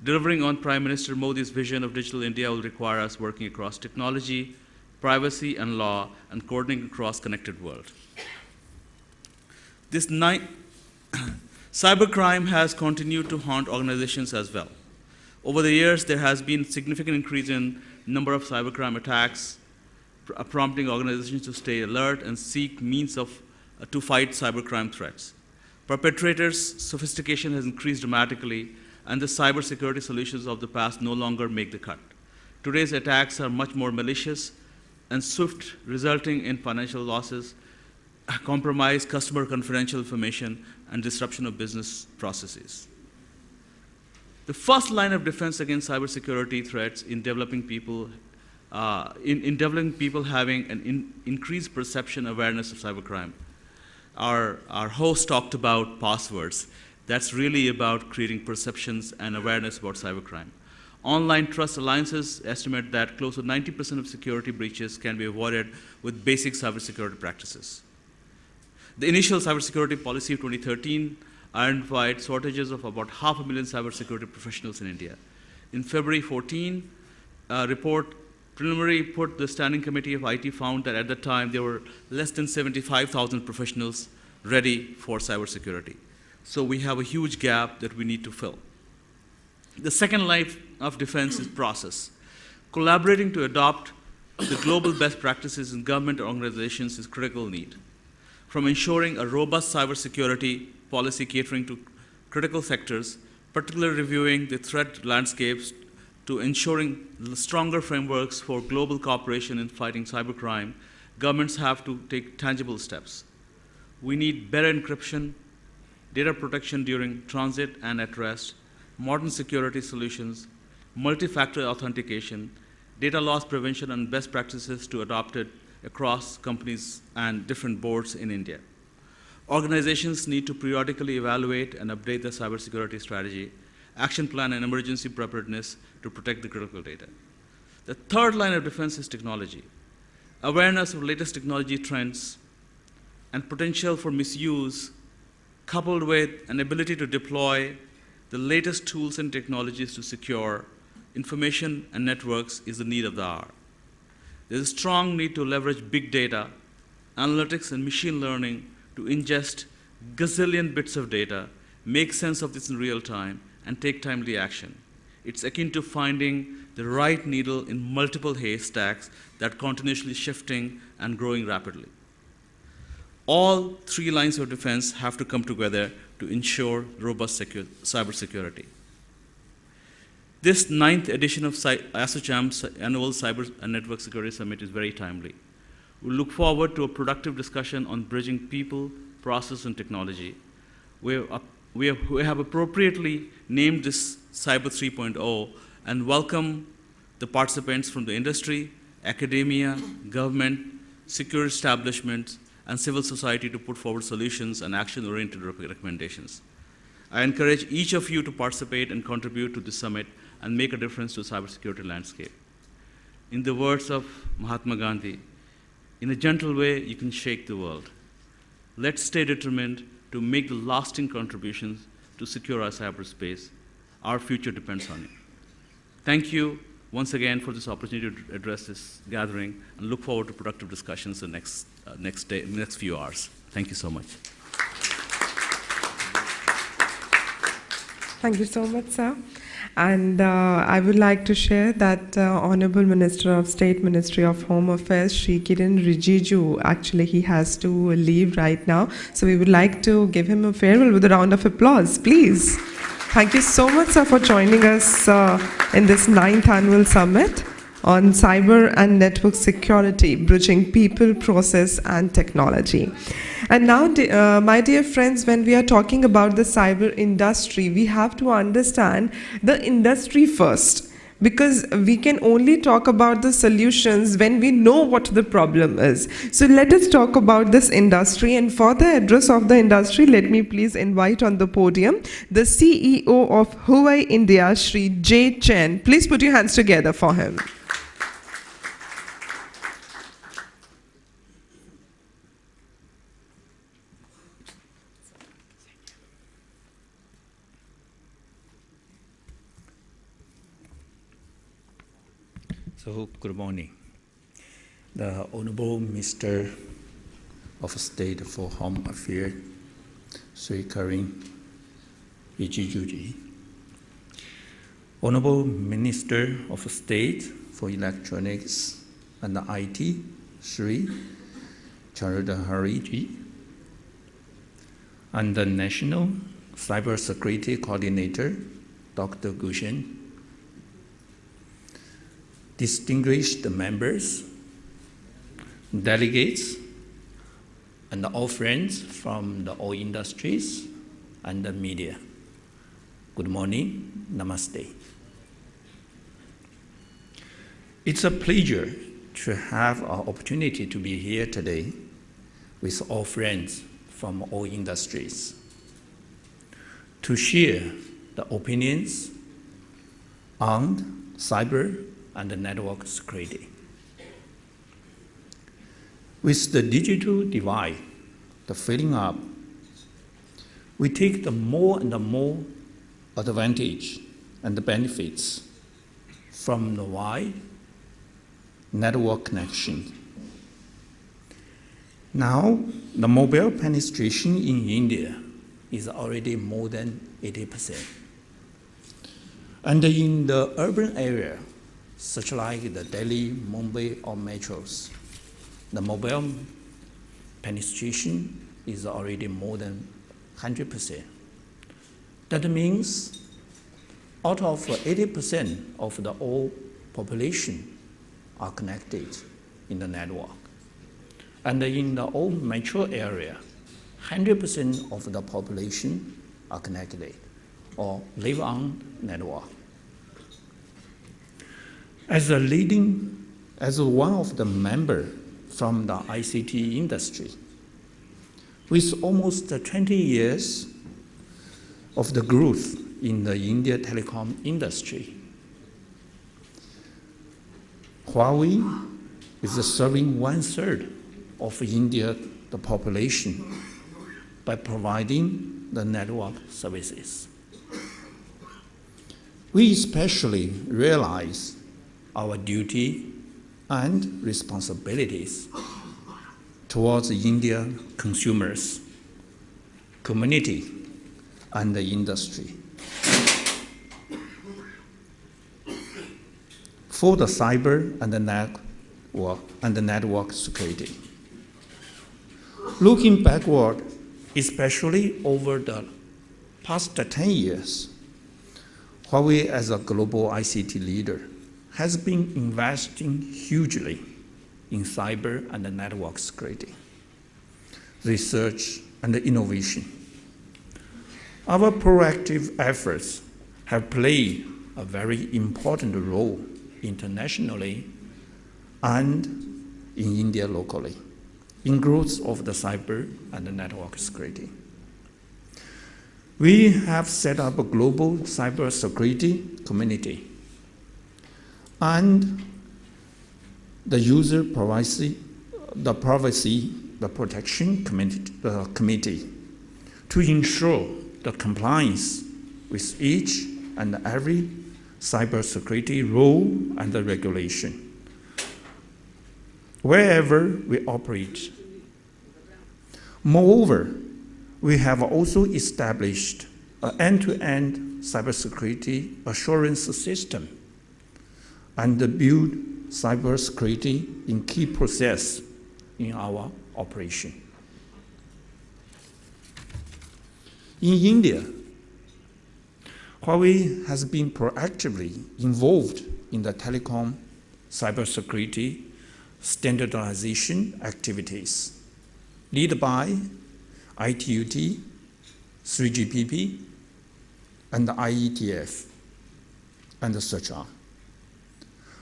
Delivering on Prime Minister Modi's vision of Digital India will require us working across technology, privacy, and law, and coordinating across connected world. Cybercrime has continued to haunt organizations as well. Over the years, there has been a significant increase in number of cybercrime attacks, prompting organizations to stay alert and seek means to fight cybercrime threats. Perpetrators' sophistication has increased dramatically, and the cybersecurity solutions of the past no longer make the cut. Today's attacks are much more malicious and swift, resulting in financial losses, compromise customer confidential information, and disruption of business processes. The first line of defense against cybersecurity threats in developing people, having an increased perception awareness of cybercrime. Our host talked about passwords. That's really about creating perceptions and awareness about cybercrime. Online trust alliances estimate that close to 90% of security breaches can be avoided with basic cybersecurity practices. The initial cybersecurity policy of 2013 identified shortages of about 500,000 cybersecurity professionals in India. In February 14, a report preliminary report the Standing Committee of IT found that at that time there were less than 75,000 professionals ready for cybersecurity. So we have a huge gap that we need to fill. The second line of defense is process. Collaborating to adopt the global best practices in government organizations is critical need. From ensuring a robust cybersecurity policy catering to critical sectors, particularly reviewing the threat landscapes, to ensuring stronger frameworks for global cooperation in fighting cybercrime, governments have to take tangible steps. We need better encryption, data protection during transit and at rest, modern security solutions, multi-factor authentication, data loss prevention, and best practices to adopt it across companies and different boards in India. Organizations need to periodically evaluate and update their cybersecurity strategy, action plan, and emergency preparedness to protect the critical data. The third line of defense is technology. Awareness of latest technology trends and potential for misuse, coupled with an ability to deploy the latest tools and technologies to secure information and networks, is the need of the hour. There's a strong need to leverage big data, analytics, and machine learning to ingest gazillion bits of data, make sense of this in real time, and take timely action. It's akin to finding the right needle in multiple haystacks that are continuously shifting and growing rapidly. All three lines of defense have to come together to ensure robust cybersecurity. This 9th edition of Assocham's annual Cyber and Network Security Summit is very timely. We look forward to a productive discussion on bridging people, process, and technology. We have appropriately named this Cyber 3.0 and welcome the participants from the industry, academia, government, secure establishments, and civil society to put forward solutions and action-oriented recommendations. I encourage each of you to participate and contribute to this summit and make a difference to the cybersecurity landscape. In the words of Mahatma Gandhi, in a gentle way, you can shake the world. Let's stay determined to make the lasting contributions to secure our cyberspace. Our future depends on it. Thank you once again for this opportunity to address this gathering, and look forward to productive discussions in the next few hours. Thank you so much. Thank you so much, sir. And I would like to share that Honorable Minister of State, Ministry of Home Affairs, Shri Kiren Rijiju, actually he has to leave right now. So we would like to give him a farewell with a round of applause, please. Thank you so much, sir, for joining us in this 9th annual summit on cyber and network security, bridging people, process, and technology. And now, my dear friends, when we are talking about the cyber industry, we have to understand the industry first, because we can only talk about the solutions when we know what the problem is. So let us talk about this industry, and for the address of the industry, let me please invite on the podium the CEO of Huawei India, Shri Chen. Please put your hands together for him. So, good morning. The Honorable Minister of State for Home Affairs, Shri Kiren Rijiju, Honorable Minister of State for Electronics and IT, Shri Chaudhary, and the National Cybersecurity Coordinator, Dr. Gulshan, distinguished members, delegates, and all friends from all industries and the media. Good morning, namaste. It's a pleasure to have an opportunity to be here today with all friends from all industries to share the opinions on cyber and the network security. With the digital divide, the filling up, we take the more and more advantage and the benefits from the wide network connection. Now, the mobile penetration in India is already more than 80%. And in the urban area, such like the Delhi, Mumbai, or metros, the mobile penetration is already more than 100%. That means out of 80% of the whole population are connected in the network. And in the old metro area, 100% of the population are connected or live on network. As one of the members from the ICT industry, with almost 20 years of the growth in the India telecom industry, Huawei is serving 1/3 of India, the population, by providing the network services. We especially realize our duty and responsibilities towards Indian consumers, community, and the industry. For the cyber and the network security. Looking backward, especially over the past 10 years, Huawei as a global ICT leader has been investing hugely in cyber and network security, research, and innovation. Our proactive efforts have played a very important role internationally and in India locally in growth of the cyber and the network security. We have set up a global cybersecurity community and the user privacy, the protection committee to ensure the compliance with each and every cybersecurity rule and the regulation wherever we operate. Moreover, we have also established an end-to-end cybersecurity assurance system and build cybersecurity in key process in our operation. In India, Huawei has been proactively involved in the telecom cybersecurity standardization activities led by ITUT, 3GPP, and the IETF, and Assocham,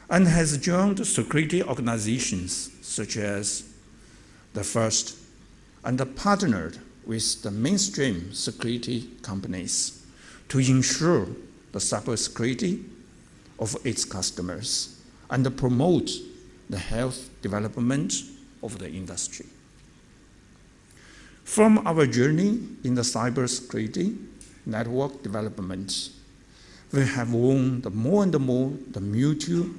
and has joined security organizations such as the FIRST and partnered with the mainstream security companies to ensure the cybersecurity of its customers and promote the health development of the industry. From our journey in the cybersecurity network development, we have won more and more the mutual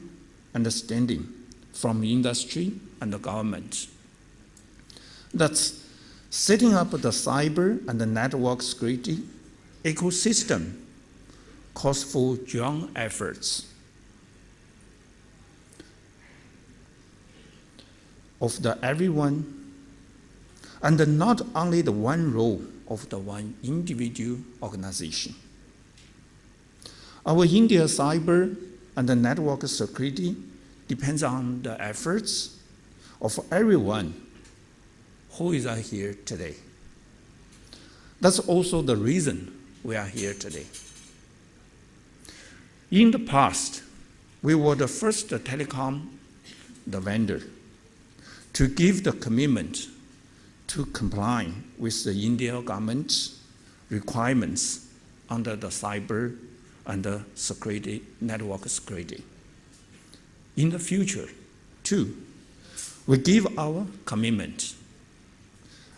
understanding from industry and the government. That's setting up the cyber and the network security ecosystem calls for joint efforts of everyone, and not only the one role of the one individual organization. Our India cyber and the network security depends on the efforts of everyone who is here today. That's also the reason we are here today. In the past, we were the first telecom vendor to give the commitment to comply with the Indian government's requirements under the cyber and the security, network security. In the future, too, we give our commitment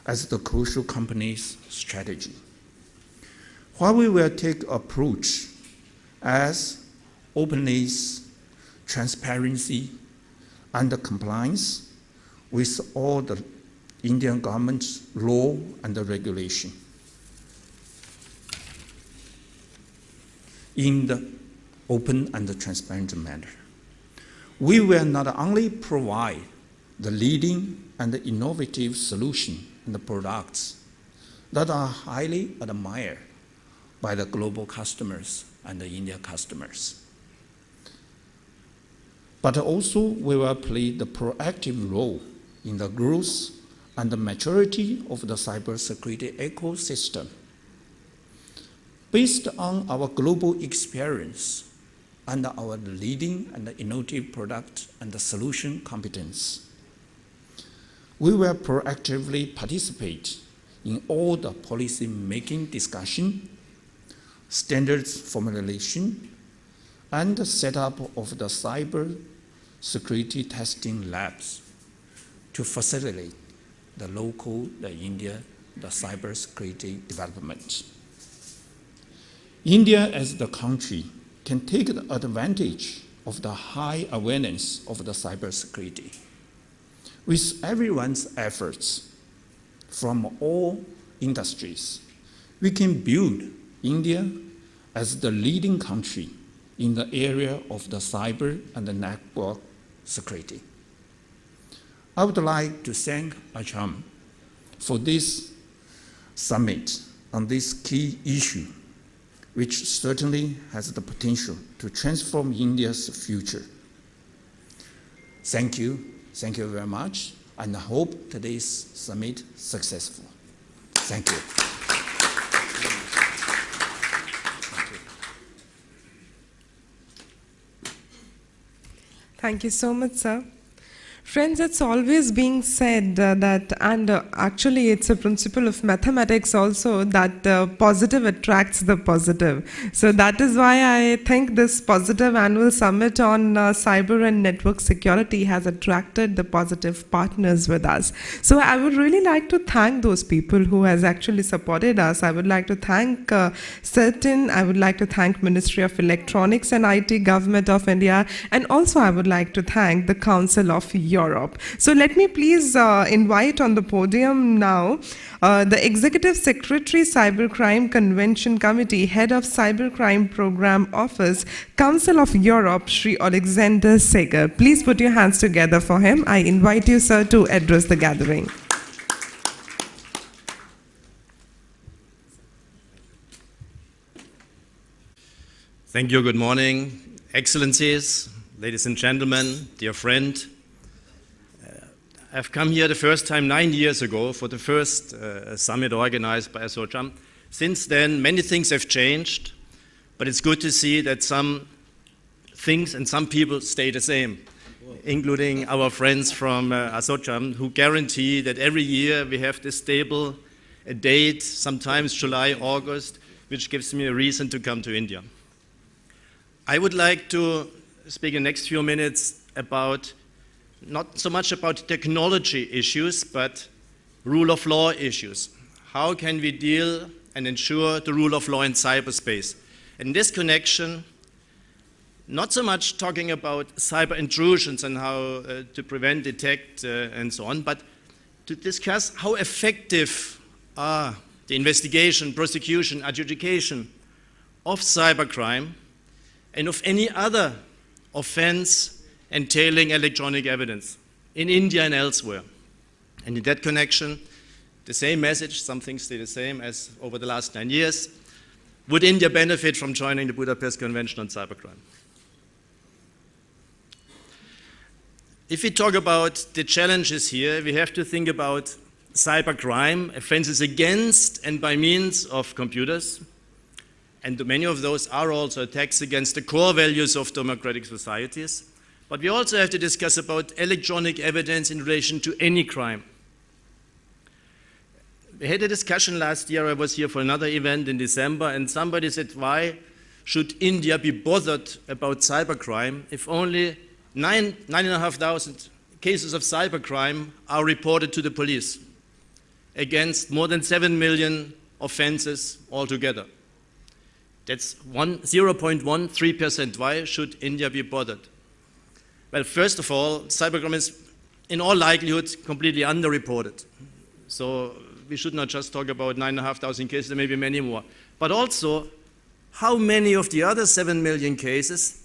as the crucial company's strategy. Huawei will take approach as openness, transparency, and compliance with all the Indian government's law and the regulation. In the open and transparent manner. We will not only provide the leading and innovative solution and the products that are highly admired by the global customers and the Indian customers, but also we will play the proactive role in the growth and the maturity of the cybersecurity ecosystem. Based on our global experience and our leading and innovative product and the solution competence, we will proactively participate in all the policy-making discussion, standards formulation, and the setup of the cyber security testing labs to facilitate the local, the India, the cybersecurity development. India as the country can take the advantage of the high awareness of the cybersecurity. With everyone's efforts from all industries, we can build India as the leading country in the area of the cyber and the network security. I would like to thank Assocham for this summit on this key issue, which certainly has the potential to transform India's future. Thank you very much, and I hope today's summit successful. Thank you. Thank you so much, sir. Friends, it's always being said that, and actually it's a principle of mathematics also, that positive attracts the positive. So that is why I think this positive annual summit on cyber and network security has attracted the positive partners with us. So I would really like to thank those people who has actually supported us. I would like to thank Certain, I would like to thank Ministry of Electronics and IT, Government of India, and also I would like to thank the Council of Europe. So let me please invite on the podium now the Executive Secretary, Cybercrime Convention Committee, Head of Cybercrime Program Office, Council of Europe, Shri Alexander Seger. Please put your hands together for him. I invite you, sir, to address the gathering. Thank you. Good morning, Excellencies, ladies and gentlemen, dear friend. I've come here the first time 9 years ago for the first summit organized by Assocham. Since then, many things have changed, but it's good to see that some things and some people stay the same, including our friends from Assocham, who guarantee that every year we have this stable date, sometimes July, August, which gives me a reason to come to India. I would like to speak in the next few minutes about not so much about technology issues, but rule of law issues. How can we deal and ensure the rule of law in cyberspace? In this connection, not so much talking about cyber intrusions and how to prevent, detect, and so on, but to discuss how effective are the investigation, prosecution, adjudication of cybercrime and of any other offense entailing electronic evidence in India and elsewhere. And in that connection, the same message, some things stay the same as over the last 9 years. Would India benefit from joining the Budapest Convention on Cybercrime? If we talk about the challenges here, we have to think about cybercrime, offenses against and by means of computers. And many of those are also attacks against the core values of democratic societies. But we also have to discuss about electronic evidence in relation to any crime. We had a discussion last year. I was here for another event in December, and somebody said, why should India be bothered about cybercrime if only 9,500 cases of cybercrime are reported to the police against more than 7 million offenses altogether? That's 0.13%. Why should India be bothered? Well, first of all, cybercrime is in all likelihood completely underreported. So we should not just talk about 9,500 cases, there may be many more. But also, how many of the other 7 million cases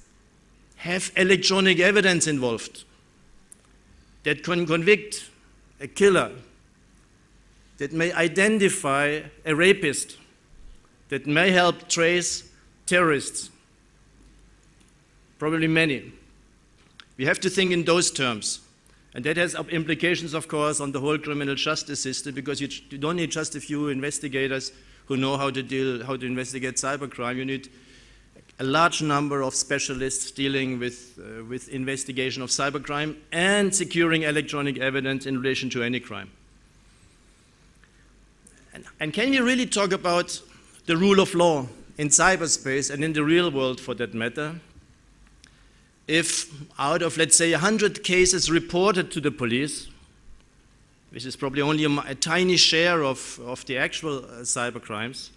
have electronic evidence involved that can convict a killer, that may identify a rapist, that may help trace terrorists? Probably many. We have to think in those terms. And that has implications, of course, on the whole criminal justice system, because you don't need just a few investigators who know how to investigate cybercrime. You need a large number of specialists dealing with investigation of cybercrime and securing electronic evidence in relation to any crime. And can you really talk about the rule of law in cyberspace and in the real world, for that matter, if out of, let's say, 100 cases reported to the police, which is probably only a tiny share of the actual cybercrimes,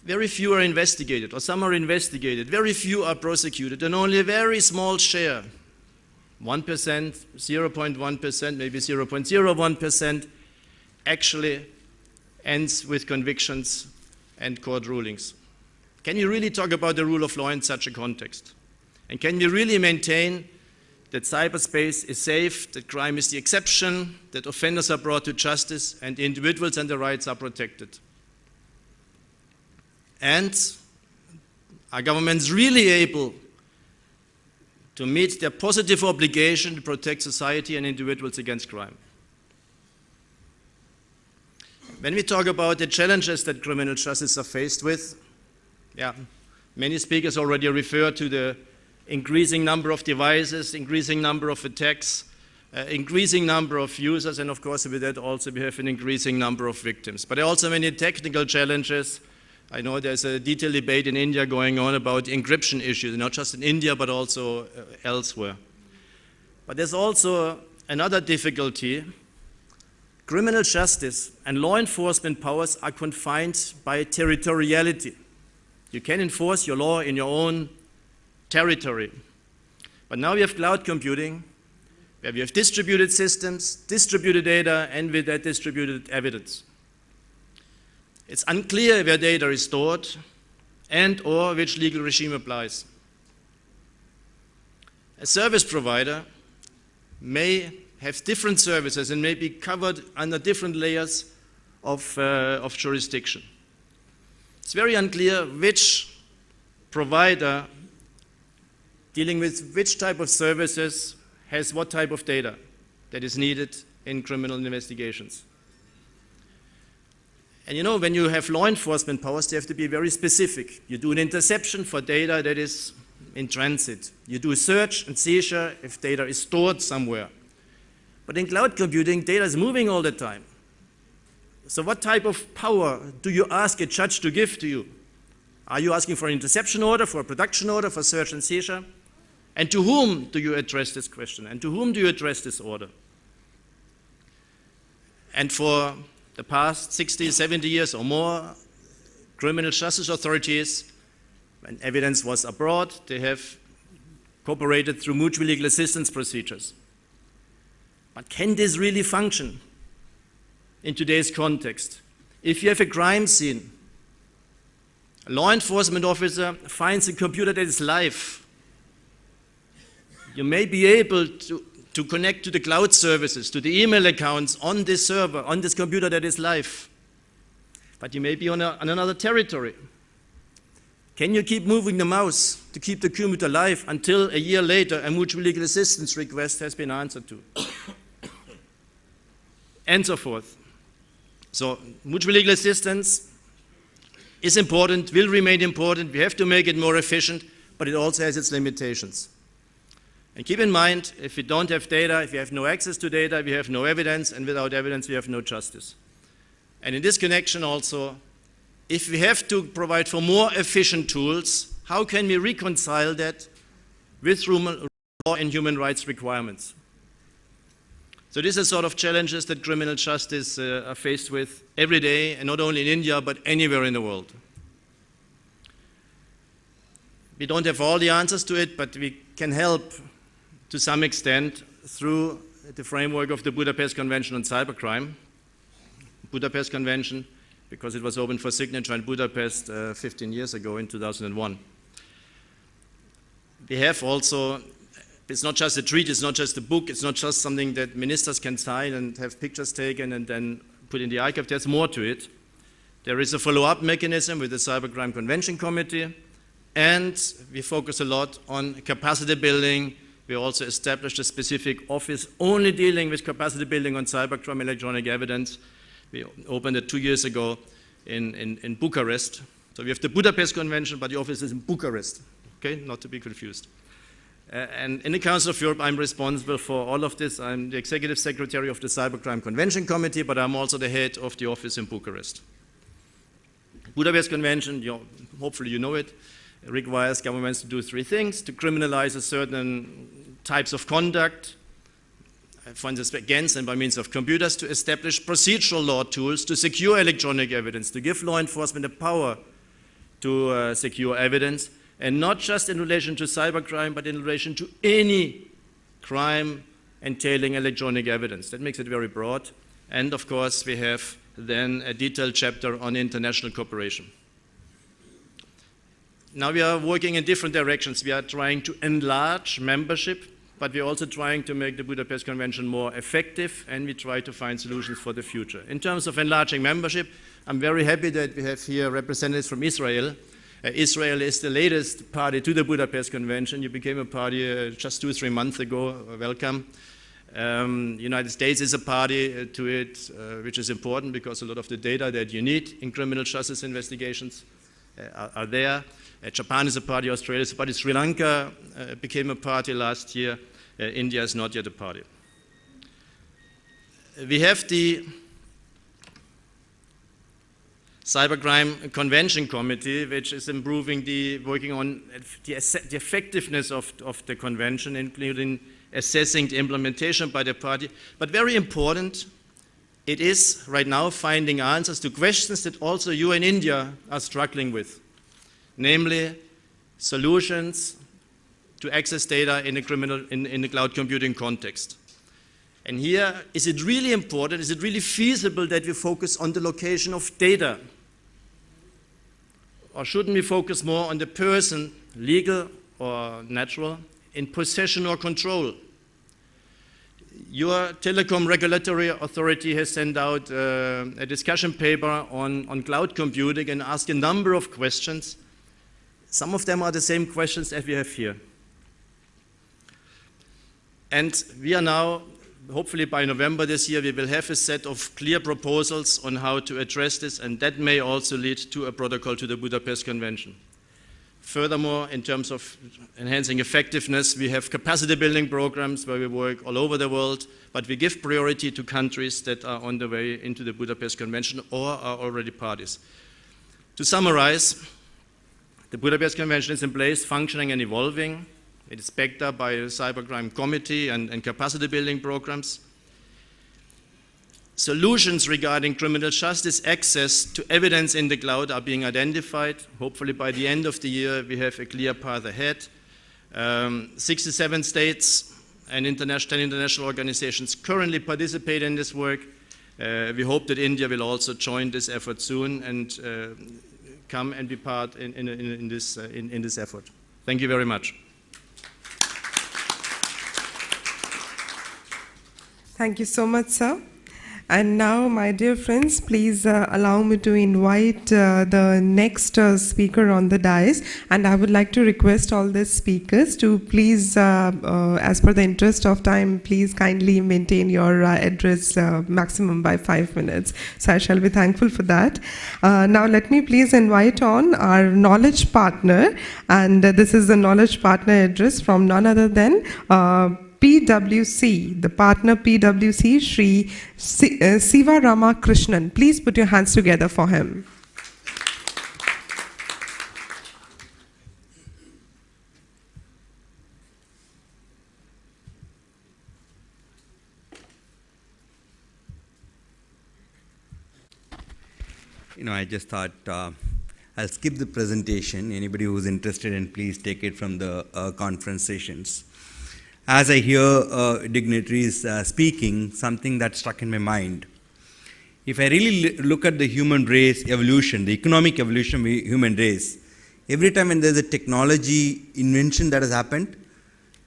very few are investigated, or some are investigated, very few are prosecuted, and only a very small share, 1%, 0.1%, maybe 0.01%, actually ends with convictions and court rulings. Can you really talk about the rule of law in such a context? And can you really maintain that cyberspace is safe, that crime is the exception, that offenders are brought to justice, and individuals and their rights are protected? And are governments really able to meet their positive obligation to protect society and individuals against crime? When we talk about the challenges that criminal justice are faced with, many speakers already refer to the increasing number of devices, increasing number of attacks, increasing number of users, and of course with that also we have an increasing number of victims. But there are also many technical challenges. I know there's a detailed debate in India going on about encryption issues, not just in India but also elsewhere. But there's also another difficulty. Criminal justice and law enforcement powers are confined by territoriality. You can enforce your law in your own territory. But now we have cloud computing, where we have distributed systems, distributed data, and with that distributed evidence. It's unclear where data is stored and or which legal regime applies. A service provider may have different services and may be covered under different layers of jurisdiction. It's very unclear which provider dealing with which type of services has what type of data that is needed in criminal investigations. And you know, when you have law enforcement powers, they have to be very specific. You do an interception for data that is in transit. You do a search and seizure if data is stored somewhere. But in cloud computing, data is moving all the time. So what type of power do you ask a judge to give to you? Are you asking for an interception order, for a production order, for search and seizure? And to whom do you address this question? And to whom do you address this order? And for the past 60, 70 years or more, criminal justice authorities, when evidence was abroad, they have cooperated through mutual legal assistance procedures. But can this really function in today's context? If you have a crime scene, a law enforcement officer finds a computer that is live, you may be able to connect to the cloud services, to the email accounts on this server, on this computer that is live. But you may be on another territory. Can you keep moving the mouse to keep the computer live until a year later a mutual legal assistance request has been answered to? And so forth. So mutual legal assistance is important, will remain important. We have to make it more efficient, but it also has its limitations. And keep in mind, if we don't have data, if we have no access to data, we have no evidence, and without evidence, we have no justice. And in this connection also, if we have to provide for more efficient tools, how can we reconcile that with law and human rights requirements? So these are sort of challenges that criminal justice are faced with every day, and not only in India, but anywhere in the world. We don't have all the answers to it, but we can help to some extent through the framework of the Budapest Convention on Cybercrime. Budapest Convention, because it was opened for signature in Budapest 15 years ago in 2001. We have also, it's not just a treaty, it's not just a book, it's not just something that ministers can sign and have pictures taken and then put in the archive. There's more to it. There is a follow-up mechanism with the Cybercrime Convention Committee, and we focus a lot on capacity building. We also established a specific office only dealing with capacity building on cybercrime electronic evidence. We opened it 2 years ago in Bucharest. So we have the Budapest Convention, but the office is in Bucharest, okay, not to be confused. And in the Council of Europe, I'm responsible for all of this. I'm the Executive Secretary of the Cybercrime Convention Committee, but I'm also the head of the office in Bucharest. Budapest Convention, hopefully you know it, requires governments to do 3 things: to criminalize a certain types of conduct, for instance, against and by means of computers, to establish procedural law tools to secure electronic evidence, to give law enforcement the power to secure evidence, and not just in relation to cybercrime, but in relation to any crime entailing electronic evidence. That makes it very broad. And of course, we have then a detailed chapter on international cooperation. Now we are working in different directions. We are trying to enlarge membership, but we're also trying to make the Budapest Convention more effective, and we try to find solutions for the future. In terms of enlarging membership, I'm very happy that we have here representatives from Israel. Israel is the latest party to the Budapest Convention. You became a party just 2 or 3 months ago. Welcome. The United States is a party to it, which is important because a lot of the data that you need in criminal justice investigations are there. Japan is a party, Australia is a party, Sri Lanka became a party last year. India is not yet a party. We have the Cybercrime Convention Committee, which is working on the effectiveness of the convention, including assessing the implementation by the party. But very important, it is right now finding answers to questions that also you in India are struggling with, namely solutions to access data in the cloud computing context. And here, is it really important, is it really feasible that we focus on the location of data? Or shouldn't we focus more on the person, legal or natural, in possession or control? Your telecom regulatory authority has sent out a discussion paper on cloud computing and asked a number of questions. Some of them are the same questions that we have here. And we are now, hopefully by November this year, we will have a set of clear proposals on how to address this, and that may also lead to a protocol to the Budapest Convention. Furthermore, in terms of enhancing effectiveness, we have capacity building programs where we work all over the world, but we give priority to countries that are on the way into the Budapest Convention or are already parties. To summarize, the Budapest Convention is in place, functioning and evolving. It is backed up by a cybercrime committee and capacity building programs. Solutions regarding criminal justice access to evidence in the cloud are being identified. Hopefully by the end of the year we have a clear path ahead. 67 states and 10 international organizations currently participate in this work. We hope that India will also join this effort soon and come and be part in this effort. Thank you very much. Thank you so much, sir. And now, my dear friends, please allow me to invite the next speaker on the dais. And I would like to request all the speakers to please, as per the interest of time, please kindly maintain your address maximum by 5 minutes. So I shall be thankful for that. Now, let me please invite on our knowledge partner. And this is the knowledge partner address from none other than PwC, the partner PwC, Shri Sivarama Krishnan. Please put your hands together for him. I just thought I'll skip the presentation. Anybody who's interested in, please take it from the conference sessions. As I hear dignitaries speaking, something that struck in my mind if I really look at the human race evolution, the economic evolution of the human race, every time when there's a technology invention that has happened,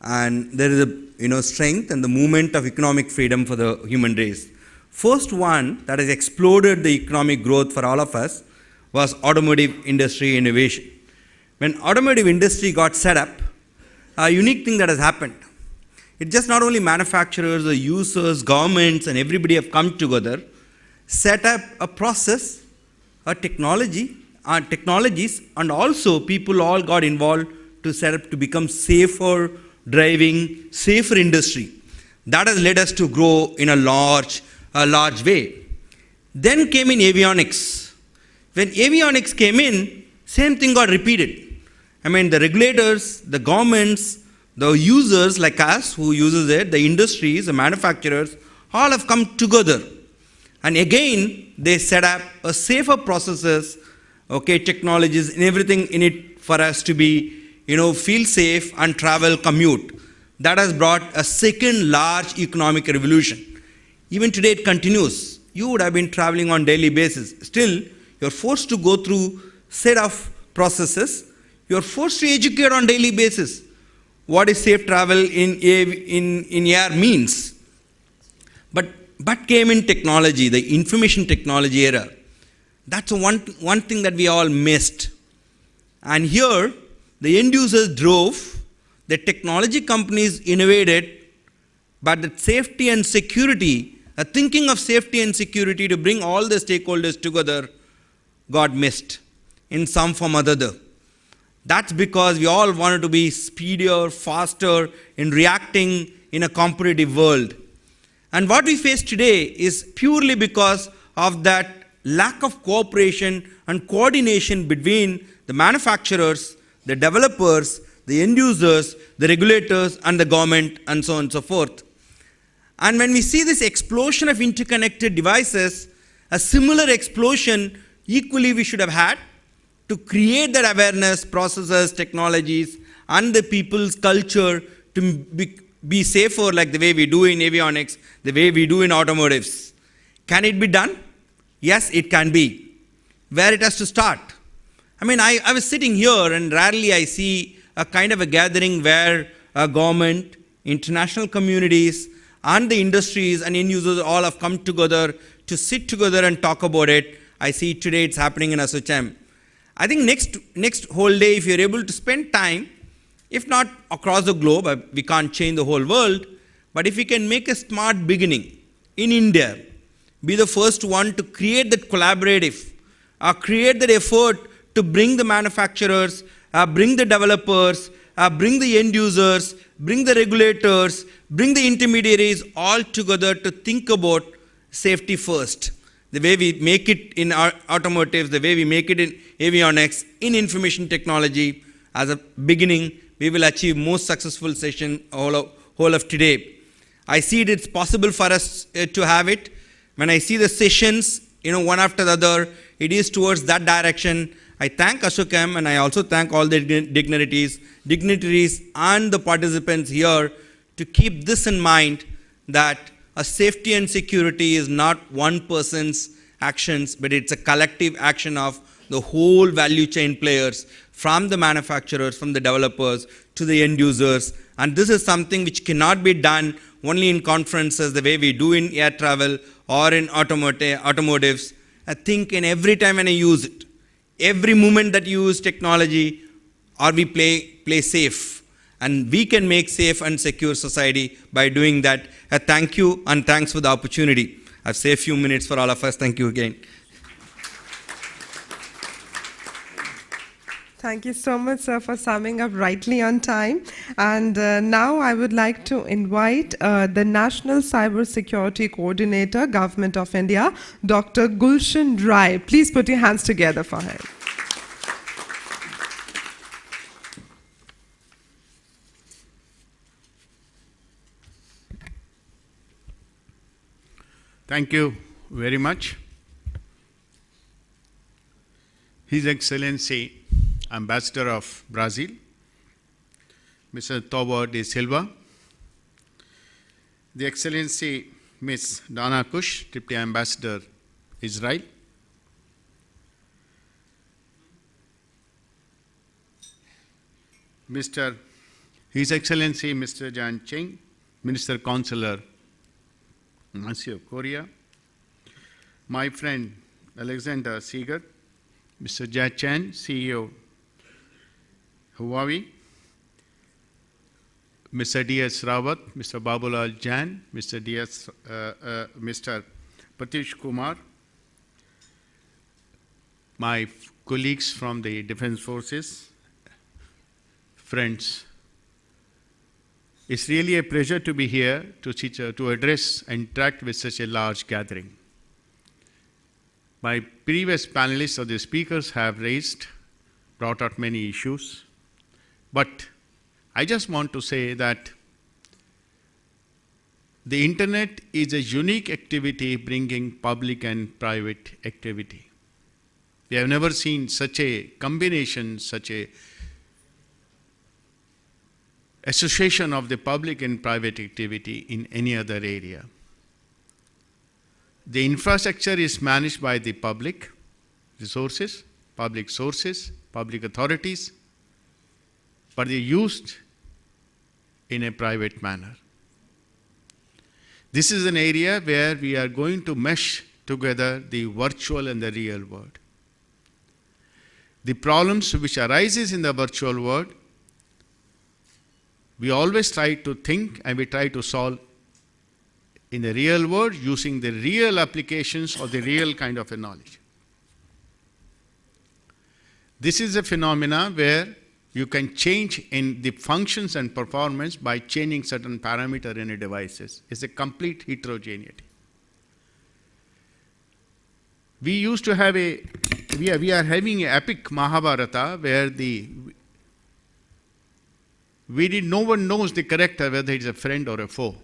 and there is a strength and the movement of economic freedom for the human race. First one that has exploded the economic growth for all of us was automotive industry innovation. When automotive industry got set up, a unique thing that has happened. It's just not only manufacturers, the users, governments, and everybody have come together, set up a process, a technology, technologies, and also people all got involved to set up to become safer driving, safer industry. That has led us to grow in a large way. Then came in avionics. When avionics came in, same thing got repeated. I mean, the regulators, the governments, the users like us who uses it, the industries, the manufacturers, all have come together. And again, they set up a safer processes, technologies and everything in it for us to be, feel safe and travel, commute. That has brought a second large economic revolution. Even today it continues. You would have been traveling on daily basis. Still, you're forced to go through set of processes. You're forced to educate on daily basis. What is safe travel in air means. But came in technology, the information technology era. That's one thing that we all missed. And here, the end users drove, the technology companies innovated, but the safety and security, thinking of safety and security to bring all the stakeholders together got missed in some form or other. That's because we all wanted to be speedier, faster in reacting in a competitive world. And what we face today is purely because of that lack of cooperation and coordination between the manufacturers, the developers, the end users, the regulators, and the government, and so on and so forth. And when we see this explosion of interconnected devices, a similar explosion equally we should have had to create that awareness, processes, technologies, and the people's culture to be safer like the way we do in avionics, the way we do in automotives. Can it be done? Yes, it can be. Where it has to start? I mean, I was sitting here and rarely I see a kind of a gathering where a government, international communities, and the industries and end users all have come together to sit together and talk about it. I see today it's happening in Assocham. I think next whole day, if you're able to spend time, if not across the globe, we can't change the whole world, but if we can make a smart beginning in India, be the first one to create that collaborative, create that effort to bring the manufacturers, bring the developers, bring the end users, bring the regulators, bring the intermediaries all together to think about safety first. The way we make it in our automotives, the way we make it in avionics, in information technology, as a beginning, we will achieve most successful session whole of today. I see it's possible for us to have it. When I see the sessions, one after the other, it is towards that direction. I thank Assocham and I also thank all the dignitaries and the participants here to keep this in mind, that a safety and security is not one person's actions, but it's a collective action of the whole value chain players, from the manufacturers, from the developers, to the end users. And this is something which cannot be done only in conferences the way we do in air travel or in automotives. I think in every time when I use it, every moment that you use technology, or we play safe. And we can make safe and secure society by doing that. Thank you and thanks for the opportunity. I've saved a few minutes for all of us. Thank you again. Thank you so much, sir, for summing up rightly on time. And now I would like to invite the National Cyber Security Coordinator, Government of India, Dr. Gulshan. Please put your hands together for him. Thank you very much. His Excellency, Ambassador of Brazil, Mr. Tobo de Silva, the Excellency Ms. Dana Kursh, Deputy Ambassador Israel. His Excellency Mr. Chen, Minister Counsellor of Korea. My friend Alexander Seger, Mr. Chen, CEO Huawei, Mr. D.S. Rawat, Mr. Babulal Jan, Mr. Mr. Pratyush Kumar, my colleagues from the Defense Forces, friends. It's really a pleasure to be here to address and interact with such a large gathering. My previous panelists or the speakers have brought out many issues, but I just want to say that the internet is a unique activity bringing public and private activity. We have never seen such a combination, such a association of the public and private activity in any other area. The infrastructure is managed by the public resources, public sources, public authorities, but they're used in a private manner. This is an area where we are going to mesh together the virtual and the real world. The problems which arises in the virtual world, we always try to think and we try to solve in the real world using the real applications or the real kind of a knowledge. This is a phenomena where you can change in the functions and performance by changing certain parameter in a devices. It's a complete heterogeneity. We used to have we are having an epic Mahabharata where no one knows the character whether it's a friend or a foe.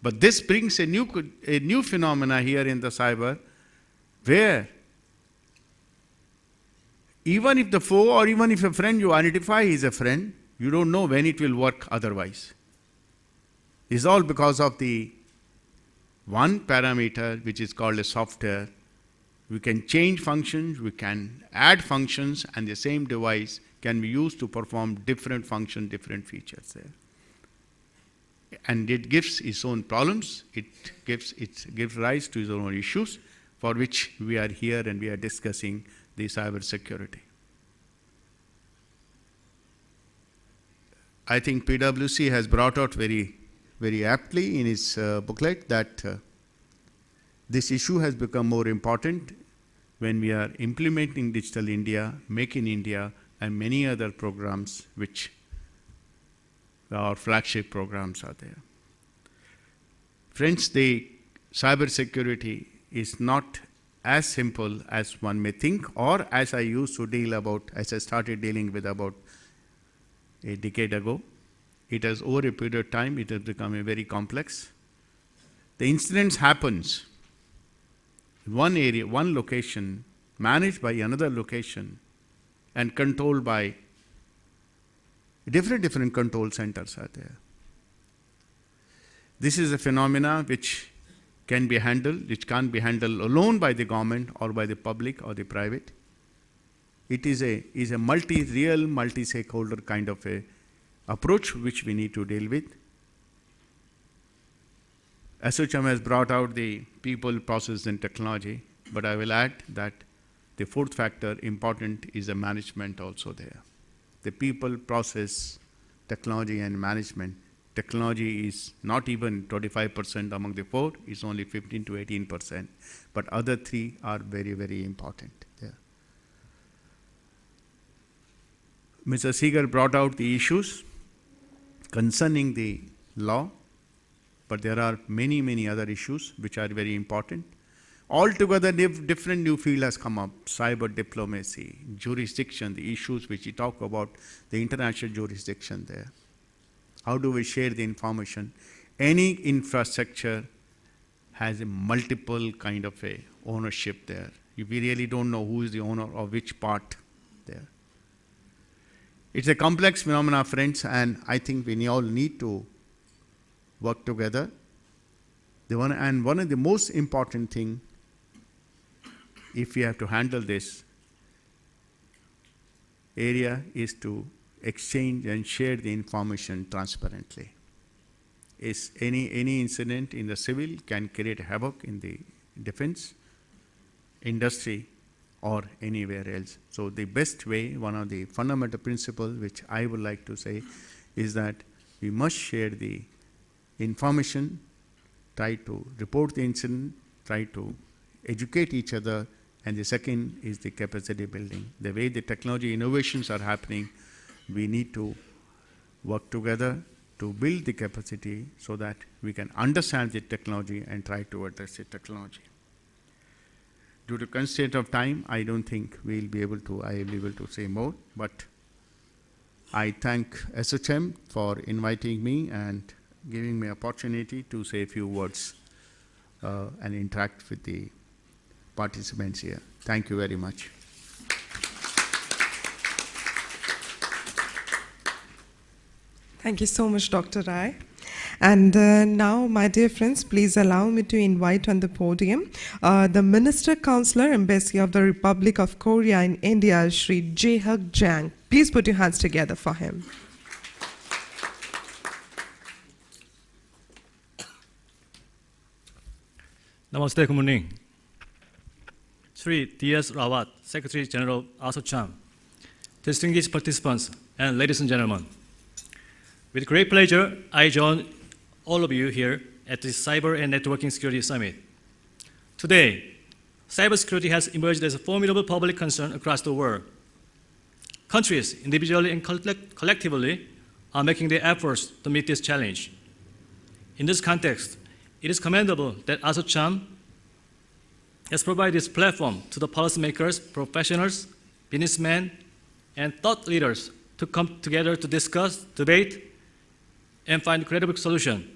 But this brings a new phenomena here in the cyber where even if the foe or even if a friend you identify is a friend, you don't know when it will work otherwise. It's all because of the one parameter which is called a software. We can change functions, we can add functions, and the same device can be used to perform different functions, different features there. And it gives its own problems, it gives rise to its own issues for which we are here and we are discussing the cyber security. I think PwC has brought out very, very aptly in its booklet that this issue has become more important when we are implementing Digital India, Make in India, and many other programs which our flagship programs are there. Friends, the cyber security is not as simple as one may think, or as I used to as I started dealing with about a decade ago. It has, over a period of time, it has become a very complex. The incidents happens in one area, one location, managed by another location, and controlled by different control centers are there. This is a phenomena which can be handled, which can't be handled alone by the government or by the public or the private. It is a real multi-stakeholder kind of a approach which we need to deal with. Assocham has brought out the people, process, and technology, but I will add that the fourth factor important is the management also there. The people, process, technology, and management. Technology is not even 25% among the four, it's only 15 to 18%, but other three are very, very important there. Mr. Seger brought out the issues concerning the law, but there are many, many other issues which are very important. Altogether, different new field has come up: cyber diplomacy, jurisdiction, the issues which we talk about, the international jurisdiction there. How do we share the information? Any infrastructure has a multiple kind of a ownership there. We really don't know who is the owner of which part there. It's a complex phenomena, friends, and I think we all need to work together. One of the most important thing if we have to handle this area, is to exchange and share the information transparently. Is any incident in the civil can create havoc in the defense industry or anywhere else. So the best way, one of the fundamental principles which I would like to say is that we must share the information, try to report the incident, try to educate each other, and the second is the capacity building. The way the technology innovations are happening, we need to work together to build the capacity so that we can understand the technology and try to address the technology. Due to constraint of time, I don't think I will be able to say more, but I thank Assocham for inviting me and giving me opportunity to say a few words and interact with the participants here. Thank you very much. Thank you so much, Dr. Rai. And now, my dear friends, please allow me to invite on the podium the Minister Counsellor, Embassy of the Republic of Korea in India, Shri Jehak Jang. Please put your hands together for him. Namaste, good morning. Shri D.S. Rawat, Secretary General Assocham, distinguished participants, and ladies and gentlemen. With great pleasure, I join all of you here at the Cyber and Networking Security Summit. Today, cybersecurity has emerged as a formidable public concern across the world. Countries, individually and collectively, are making their efforts to meet this challenge. In this context, it is commendable that Assocham has provided this platform to the policymakers, professionals, businessmen, and thought leaders to come together to discuss, debate, and find a credible solution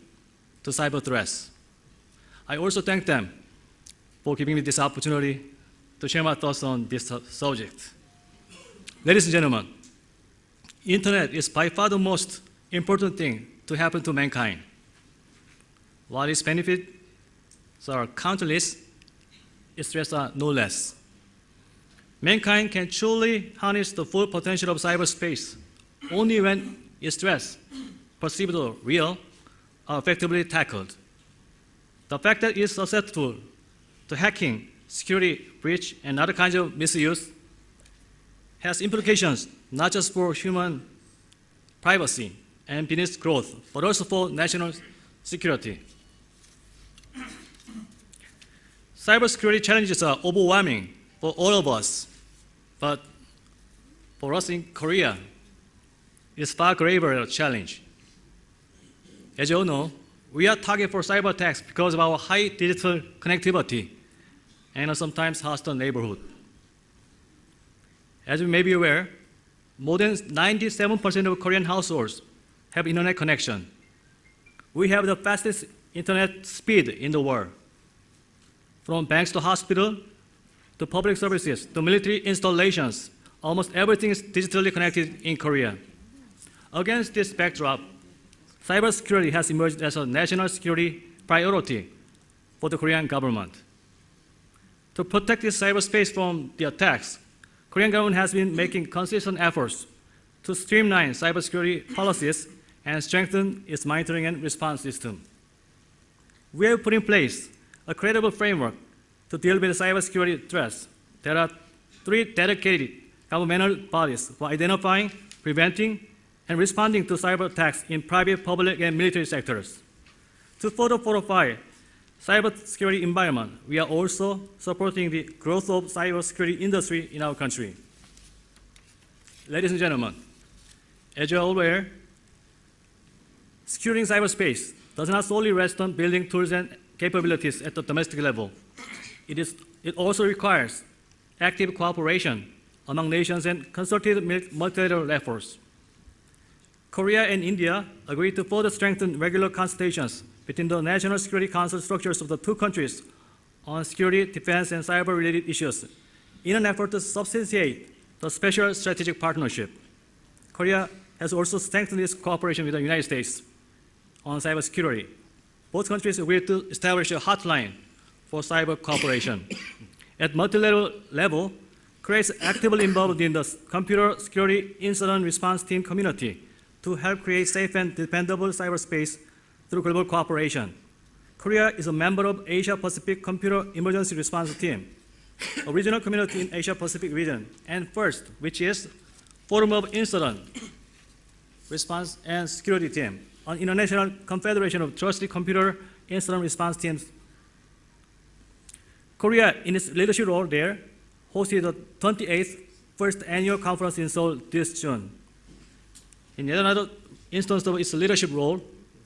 to cyber threats. I also thank them for giving me this opportunity to share my thoughts on this subject. Ladies and gentlemen, Internet is by far the most important thing to happen to mankind. While its benefits are countless, its threats are no less. Mankind can truly harness the full potential of cyberspace only when its threats, perceived or real, are effectively tackled. The fact that it is susceptible to hacking, security breach, and other kinds of misuse has implications not just for human privacy and business growth, but also for national security. Cybersecurity challenges are overwhelming for all of us, but for us in Korea, it's far graver challenge. As you all know, we are target for cyber attacks because of our high digital connectivity and a sometimes hostile neighborhood. As you may be aware, more than 97% of Korean households have internet connection. We have the fastest internet speed in the world. From banks to hospital, to public services, to military installations, almost everything is digitally connected in Korea. Against this backdrop, cybersecurity has emerged as a national security priority for the Korean government. To protect this cyberspace from the attacks, Korean government has been making consistent efforts to streamline cybersecurity policies and strengthen its monitoring and response system. We have put in place a credible framework to deal with cybersecurity threats. There are 3 dedicated governmental bodies for identifying, preventing, and responding to cyber attacks in private, public, and military sectors. To further fortify cybersecurity environment, we are also supporting the growth of cybersecurity industry in our country. Ladies and gentlemen, as you are aware, securing cyberspace does not solely rest on building tools and capabilities at the domestic level. It also requires active cooperation among nations and concerted multilateral efforts. Korea and India agreed to further strengthen regular consultations between the National Security Council structures of the 2 countries on security, defense, and cyber-related issues in an effort to substantiate the special strategic partnership. Korea has also strengthened its cooperation with the United States on cybersecurity. Both countries agreed to establish a hotline for cyber cooperation. at multi-level level, Korea is actively involved in the computer security incident response team community to help create safe and dependable cyberspace through global cooperation. Korea is a member of Asia-Pacific Computer Emergency Response Team, a regional community in Asia-Pacific region, and FIRST, which is Forum of Incident Response and Security Team, an international confederation of trusted computer incident response teams. Korea, in its leadership role there, hosted the 28th First Annual Conference in Seoul this June. In yet another instance of its leadership role,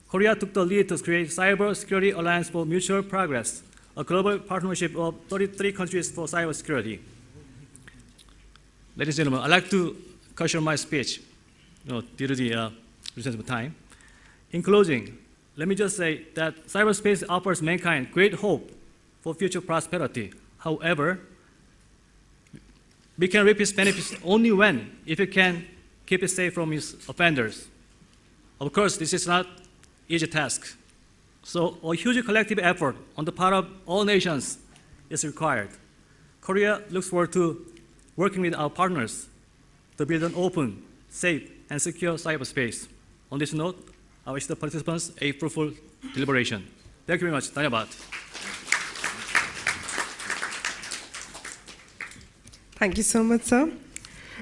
Korea took the lead to create Cyber Security Alliance for Mutual Progress, a global partnership of 33 countries for cybersecurity. Ladies and gentlemen, I'd like to cut short my speech due to the restraints of time. In closing, let me just say that cyberspace offers mankind great hope for future prosperity. However, we can reap its benefits only if we can keep it safe from its offenders. Of course, this is not an easy task. So a huge collective effort on the part of all nations is required. Korea looks forward to working with our partners to build an open, safe, and secure cyberspace. On this note, I wish the participants a fruitful deliberation. Thank you very much. Dhanyabad. Thank you so much, sir.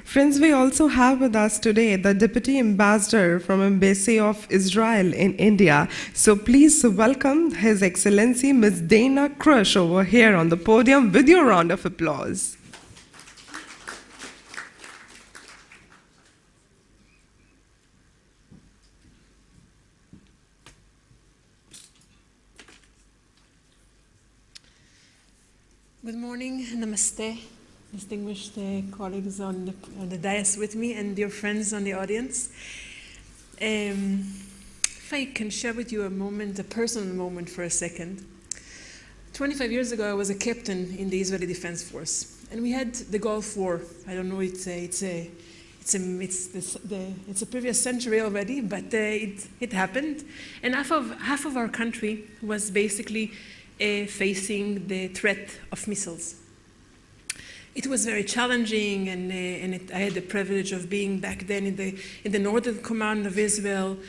Friends, we also have with us today the Deputy Ambassador from Embassy of Israel in India. So please welcome His Excellency Ms. Dana Kursh over here on the podium with your round of applause. Good morning, namaste, distinguished colleagues on the dais with me and dear friends on the audience. If I can share with you a personal moment for a second. 25 years ago, I was a captain in the Israeli Defense Force, and we had the Gulf War. I don't know, it's a previous century already, but it happened, and half of our country was basically facing the threat of missiles. It was very challenging, and I had the privilege of being back then in the Northern Command of Israel.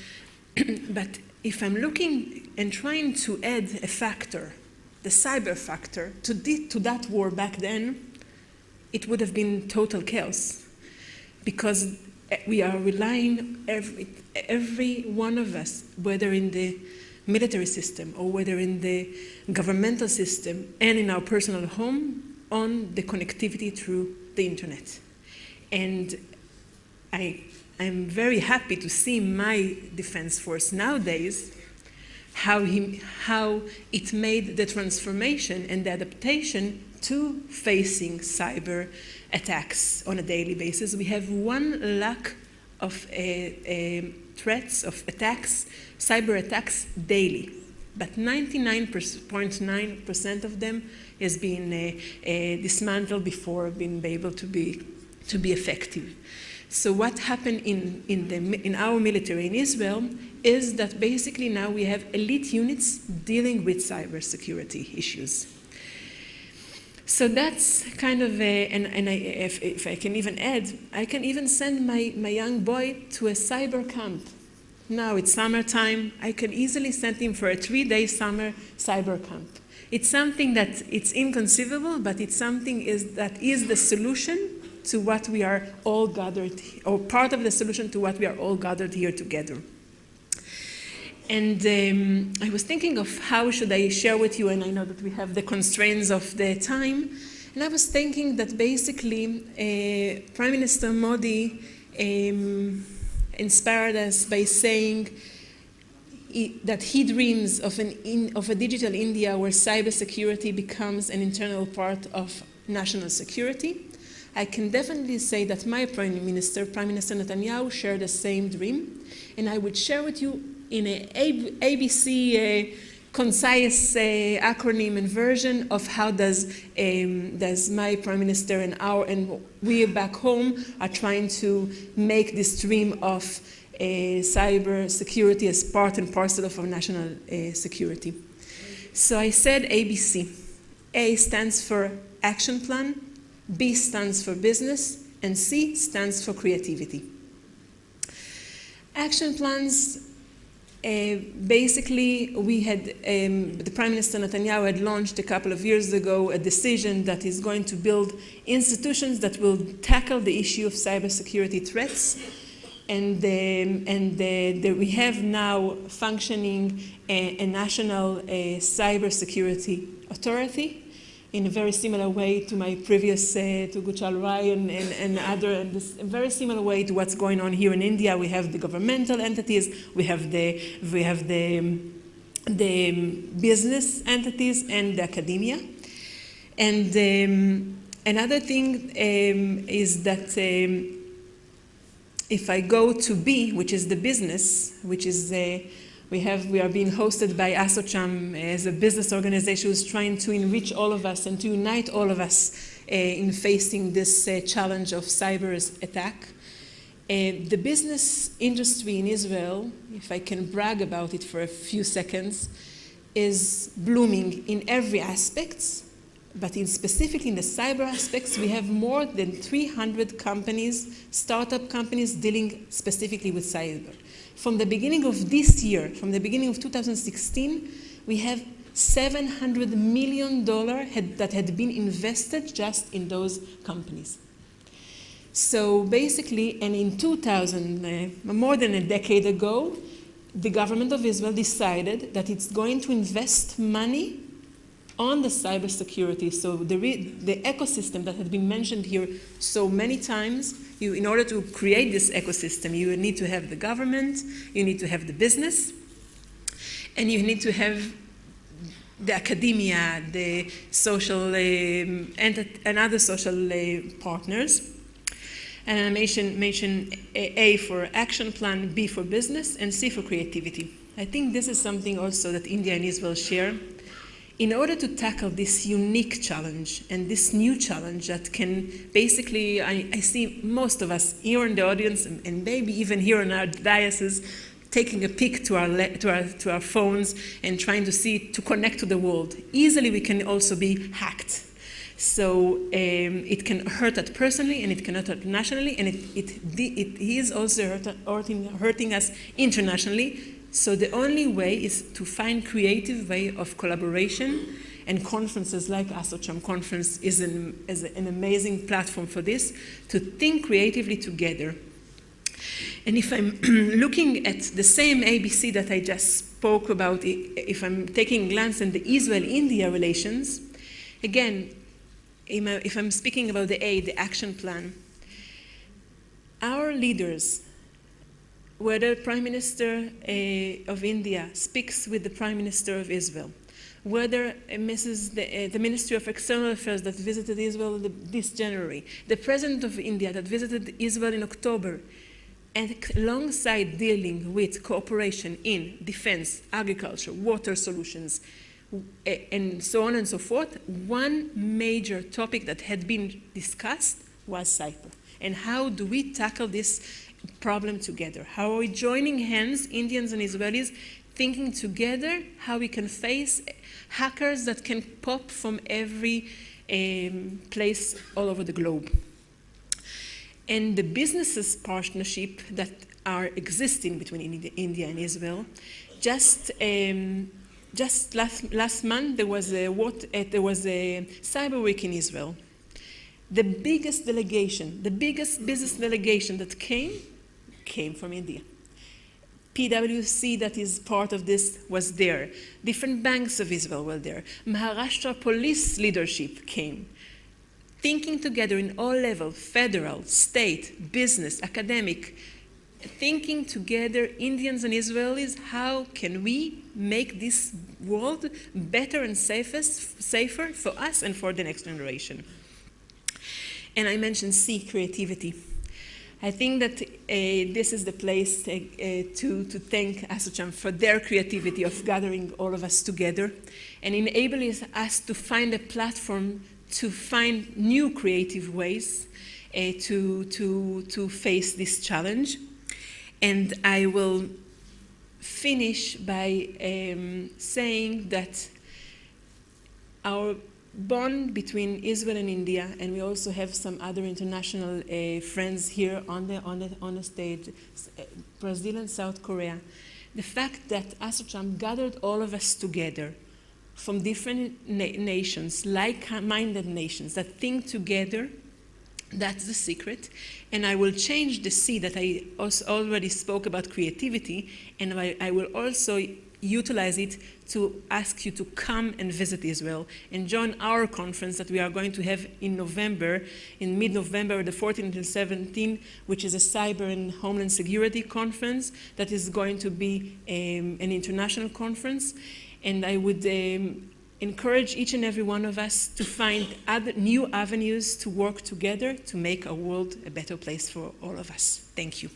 But if I'm looking and trying to add a factor, the cyber factor, to that war back then, it would have been total chaos, because we are relying, every one of us, whether in the military system or whether in the governmental system and in our personal home, on the connectivity through the internet. And I'm very happy to see my defense force nowadays, how it made the transformation and the adaptation to facing cyber attacks on a daily basis. We have 1 lakh of threats of attacks, cyber attacks daily, but 99.9% of them has been dismantled before being able to be effective. So what happened in our military in Israel is that basically now we have elite units dealing with cybersecurity issues. So that's kind of if I can even add, I can even send my young boy to a cyber camp. Now it's summertime, I can easily send him for a 3-day summer cyber camp. It's something that it's inconceivable, but it's something that is the solution to what we are all gathered, or part of the solution to what we are all gathered here together. And I was thinking of how should I share with you, and I know that we have the constraints of the time, and I was thinking that basically Prime Minister Modi inspired us by saying that he dreams of a digital India where cybersecurity becomes an internal part of national security. I can definitely say that my Prime Minister Netanyahu, shared the same dream, and I would share with you in an ABC concise acronym and version of how does my Prime Minister and we back home are trying to make this dream of cyber security as part and parcel of our national security. So I said ABC. A stands for action plan, B stands for business, and C stands for creativity. Action plans, basically, we had, the Prime Minister Netanyahu had launched a couple of years ago a decision that is going to build institutions that will tackle the issue of cybersecurity threats. And we have now functioning a national cybersecurity authority in a very similar way to my previous, to Gulshan and other, and this, a very similar way to what's going on here in India. We have the governmental entities, we have the business entities and the academia. And another thing is that if I go to B, which is the business, which is we are being hosted by Assocham as a business organization who's trying to enrich all of us and to unite all of us in facing this challenge of cyber attack. The business industry in Israel, if I can brag about it for a few seconds, is blooming in every aspect, but specifically in the cyber aspects, we have more than 300 companies, startup companies dealing specifically with cyber. From the beginning of this year, from the beginning of 2016, we have $700 million that had been invested just in those companies. So basically, and in 2000, more than a decade ago, the government of Israel decided that it's going to invest money on the cybersecurity. So the ecosystem that had been mentioned here so many times, in order to create this ecosystem, you need to have the government, you need to have the business, and you need to have the academia, the social and other social partners. And I mention A for action plan, B for business, and C for creativity. I think this is something also that India and Israel share. In order to tackle this unique challenge and this new challenge that can basically, I see most of us here in the audience and maybe even here in our diocese taking a peek to our phones and trying to connect to the world. Easily we can also be hacked. So it can hurt us personally and it can hurt us nationally, and it is also hurting us internationally. So the only way is to find creative way of collaboration, and conferences like Assocham conference is an amazing platform for this, to think creatively together. And if I'm looking at the same ABC that I just spoke about, if I'm taking a glance at the Israel-India relations, again, if I'm speaking about the action plan, our leaders, whether Prime Minister of India speaks with the Prime Minister of Israel, whether the Ministry of External Affairs that visited Israel this January, the President of India that visited Israel in October, and alongside dealing with cooperation in defense, agriculture, water solutions, and so on and so forth, one major topic that had been discussed was cyber. And how do we tackle this problem together? How are we joining hands, Indians and Israelis, thinking together how we can face hackers that can pop from every place all over the globe? And the businesses partnership that are existing between India and Israel, just last month there was a Cyber Week in Israel. The biggest delegation, the biggest business delegation that came from India. PwC, that is part of this, was there. Different banks of Israel were there. Maharashtra police leadership came. Thinking together in all levels, federal, state, business, academic, thinking together, Indians and Israelis, how can we make this world better and safer for us and for the next generation? And I mentioned C, creativity. I think that this is the place to thank Assocham for their creativity of gathering all of us together and enabling us to find a platform to find new creative ways to face this challenge. And I will finish by saying that our bond between Israel and India, and we also have some other international friends here on the stage, Brazil and South Korea. The fact that Assocham gathered all of us together from different nations, like-minded nations that think together, that's the secret. And I will change the C that I also already spoke about creativity, and I will also utilize it to ask you to come and visit Israel and join our conference that we are going to have in November, in mid-November, the 14th and 17th, which is a cyber and homeland security conference that is going to be an international conference. And I would encourage each and every one of us to find other new avenues to work together to make our world a better place for all of us. Thank you.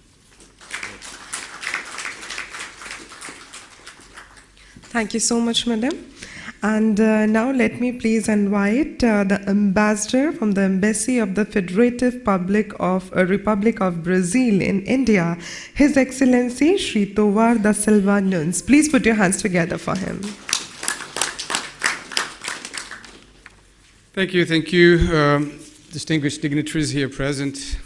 Thank you so much, Madam. And now let me please invite the ambassador from the Embassy of the Federative Republic of Brazil in India, His Excellency Shri Tovar da Silva Nunes. Please put your hands together for him. Thank you, distinguished dignitaries here present,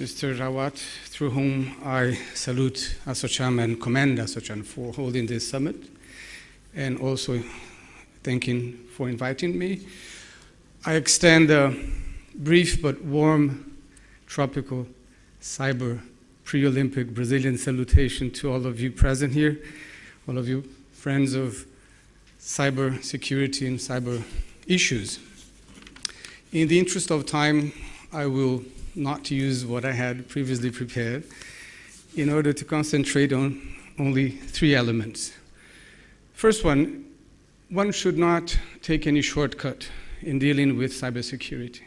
Mr. Rawat, through whom I salute Assocham and commend Assocham for holding this summit, and also thanking for inviting me. I extend a brief but warm tropical cyber pre-Olympic Brazilian salutation to all of you present here, all of you friends of cyber security and cyber issues. In the interest of time, I will not use what I had previously prepared in order to concentrate on only three elements. First one should not take any shortcut in dealing with cybersecurity.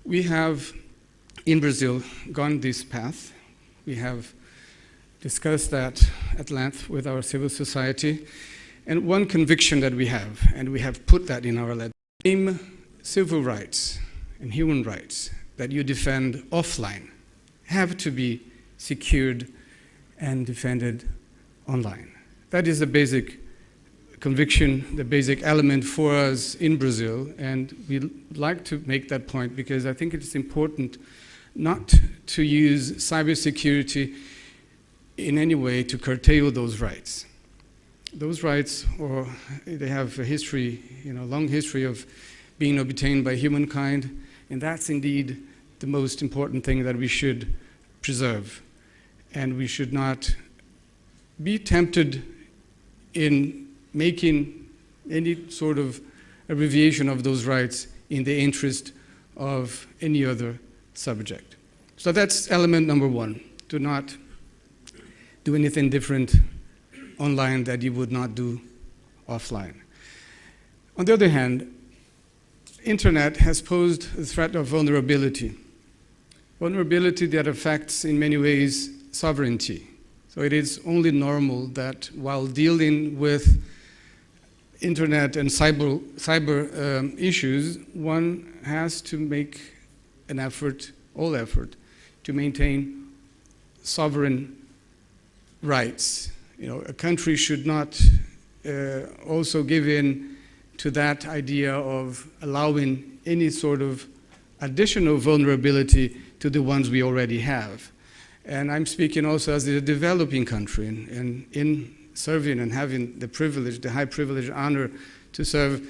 We have, in Brazil, gone this path. We have discussed that at length with our civil society. And one conviction that we have, and we have put that in our letter, civil rights and human rights that you defend offline have to be secured and defended online. That is the basic conviction, the basic element for us in Brazil, and we'd like to make that point because I think it's important not to use cybersecurity in any way to curtail those rights. Those rights, they have a history, long history of being obtained by humankind, and that's indeed the most important thing that we should preserve. And we should not be tempted in making any sort of abbreviation of those rights in the interest of any other subject. So that's element number one. Do not do anything different online that you would not do offline. On the other hand, internet has posed the threat of vulnerability. Vulnerability that affects in many ways sovereignty. So it is only normal that while dealing with internet and cyber issues, one has to make an effort, all effort, to maintain sovereign rights. A country should not also give in to that idea of allowing any sort of additional vulnerability to the ones we already have. And I'm speaking also as a developing country, and in serving and having the privilege, the high privilege, honor to serve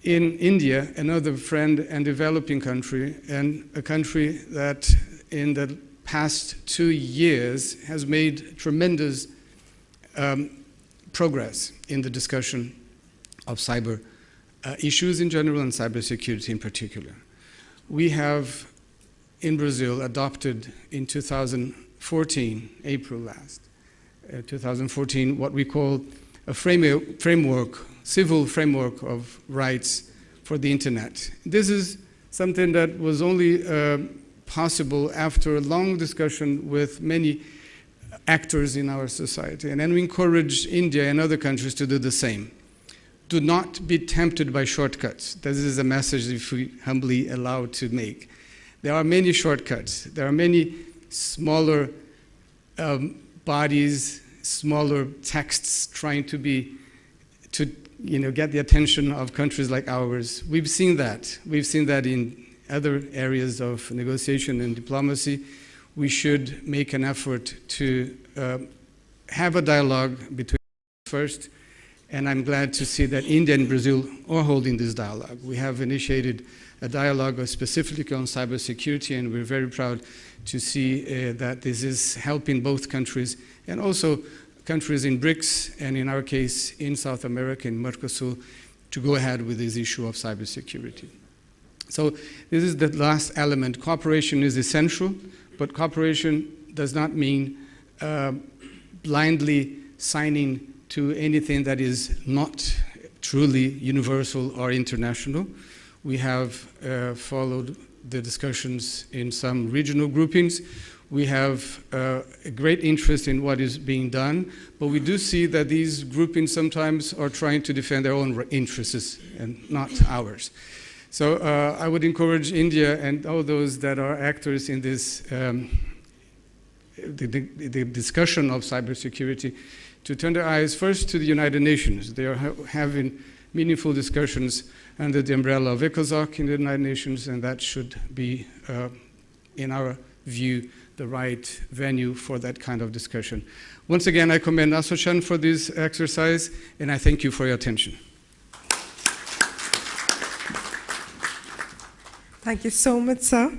in India, another friend and developing country, and a country that in the past 2 years has made tremendous progress in the discussion of cyber issues in general and cybersecurity in particular. We have, in Brazil, adopted in 2014, April last, 2014, what we call a framework, civil framework of rights for the internet. This is something that was only possible after a long discussion with many actors in our society. And then we encourage India and other countries to do the same. Do not be tempted by shortcuts. This is a message if we humbly allowed to make. There are many shortcuts. There are many smaller bodies, smaller texts trying to get the attention of countries like ours. We've seen that. We've seen that in other areas of negotiation and diplomacy. We should make an effort to have a dialogue between first, and I'm glad to see that India and Brazil are holding this dialogue. We have initiated a dialogue specifically on cybersecurity, and we're very proud to see that this is helping both countries, and also countries in BRICS, and in our case, in South America, in Mercosur, to go ahead with this issue of cybersecurity. So this is the last element. Cooperation is essential, but cooperation does not mean blindly signing to anything that is not truly universal or international. We have followed the discussions in some regional groupings. We have a great interest in what is being done, but we do see that these groupings sometimes are trying to defend their own interests and not ours. So I would encourage India and all those that are actors in this the discussion of cybersecurity to turn their eyes first to the United Nations. They are having meaningful discussions under the umbrella of ECOSOC in the United Nations, and that should be, in our view, the right venue for that kind of discussion. Once again, I commend Assocham for this exercise, and I thank you for your attention. Thank you so much, sir.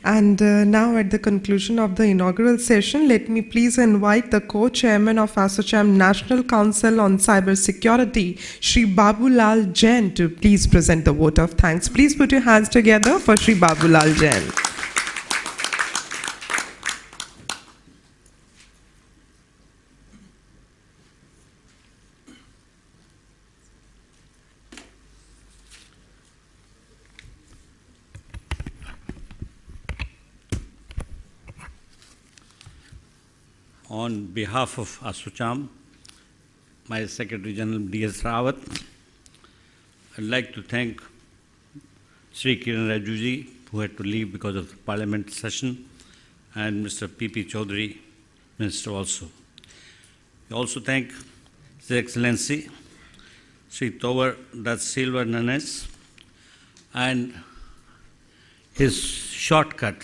And now at the conclusion of the inaugural session, let me please invite the co-chairman of Assocham National Council on Cybersecurity, Shri Babulal Chen, to please present the vote of thanks. Please put your hands together for Shri Babulal Chen. On behalf of Assocham, my Secretary General D.S. Rawat, I'd like to thank Shri Kiran Rajuji, who had to leave because of the Parliament session, and Mr. P.P. Chaudhary, Minister also. I also thank His Excellency Shri Tovar da Silva Nunes and his shortcut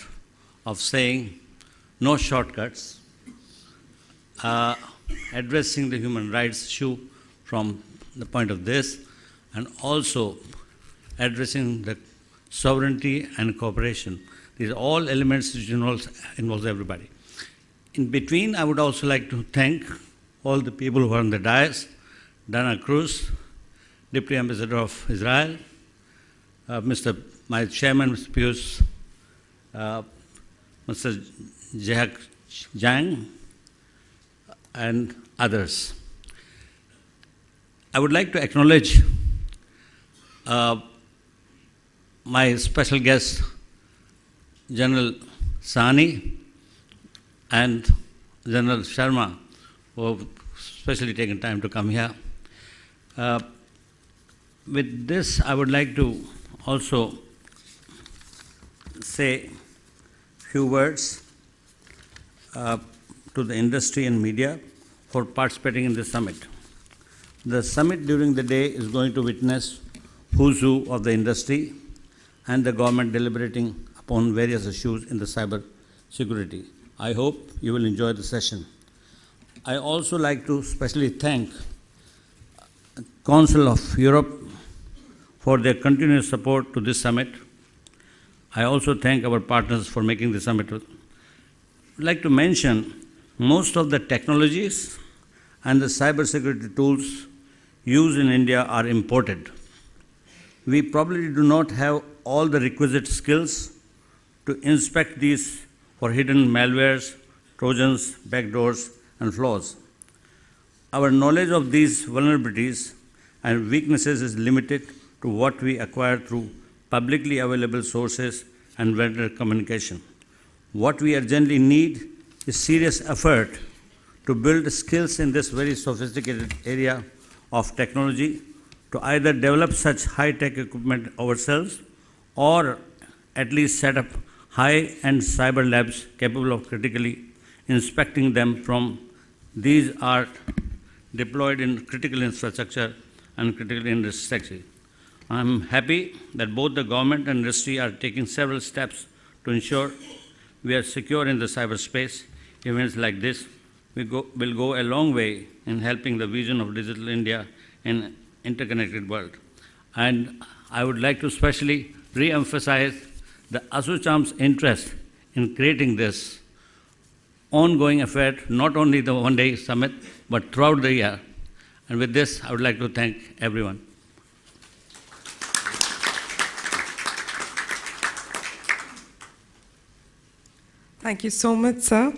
of saying no shortcuts, addressing the human rights issue from the point of this, and also addressing the sovereignty and cooperation. These are all elements which involves everybody. In between, I would also like to thank all the people who are on the dais, Dana Cruz, Deputy Ambassador of Israel, my chairman, Mr. Pius, Mr. Jehak, Jang, and others. I would like to acknowledge my special guest, General Sahni and General Sharma, who have specially taken time to come here. With this, I would like to also say a few words to the industry and media for participating in this summit. The summit during the day is going to witness who's who of the industry and the government deliberating upon various issues in the cyber security. I hope you will enjoy the session. I also like to specially thank Council of Europe for their continuous support to this summit. I also thank our partners for making the summit. I'd like to mention most of the technologies and the cybersecurity tools used in India are imported. We probably do not have all the requisite skills to inspect these for hidden malwares, trojans, backdoors, and flaws. Our knowledge of these vulnerabilities and weaknesses is limited to what we acquire through publicly available sources and vendor communication. What we urgently need is serious effort to build skills in this very sophisticated area of technology, to either develop such high-tech equipment ourselves or at least set up high-end cyber labs capable of critically inspecting them from these are deployed in critical infrastructure and critical industry. I'm happy that both the government and industry are taking several steps to ensure we are secure in the cyberspace. Events like this will go a long way in helping the vision of Digital India in an interconnected world. And I would like to especially re-emphasize the Assocham's interest in creating this ongoing effort, not only the one-day summit, but throughout the year. And with this, I would like to thank everyone. Thank you so much, sir.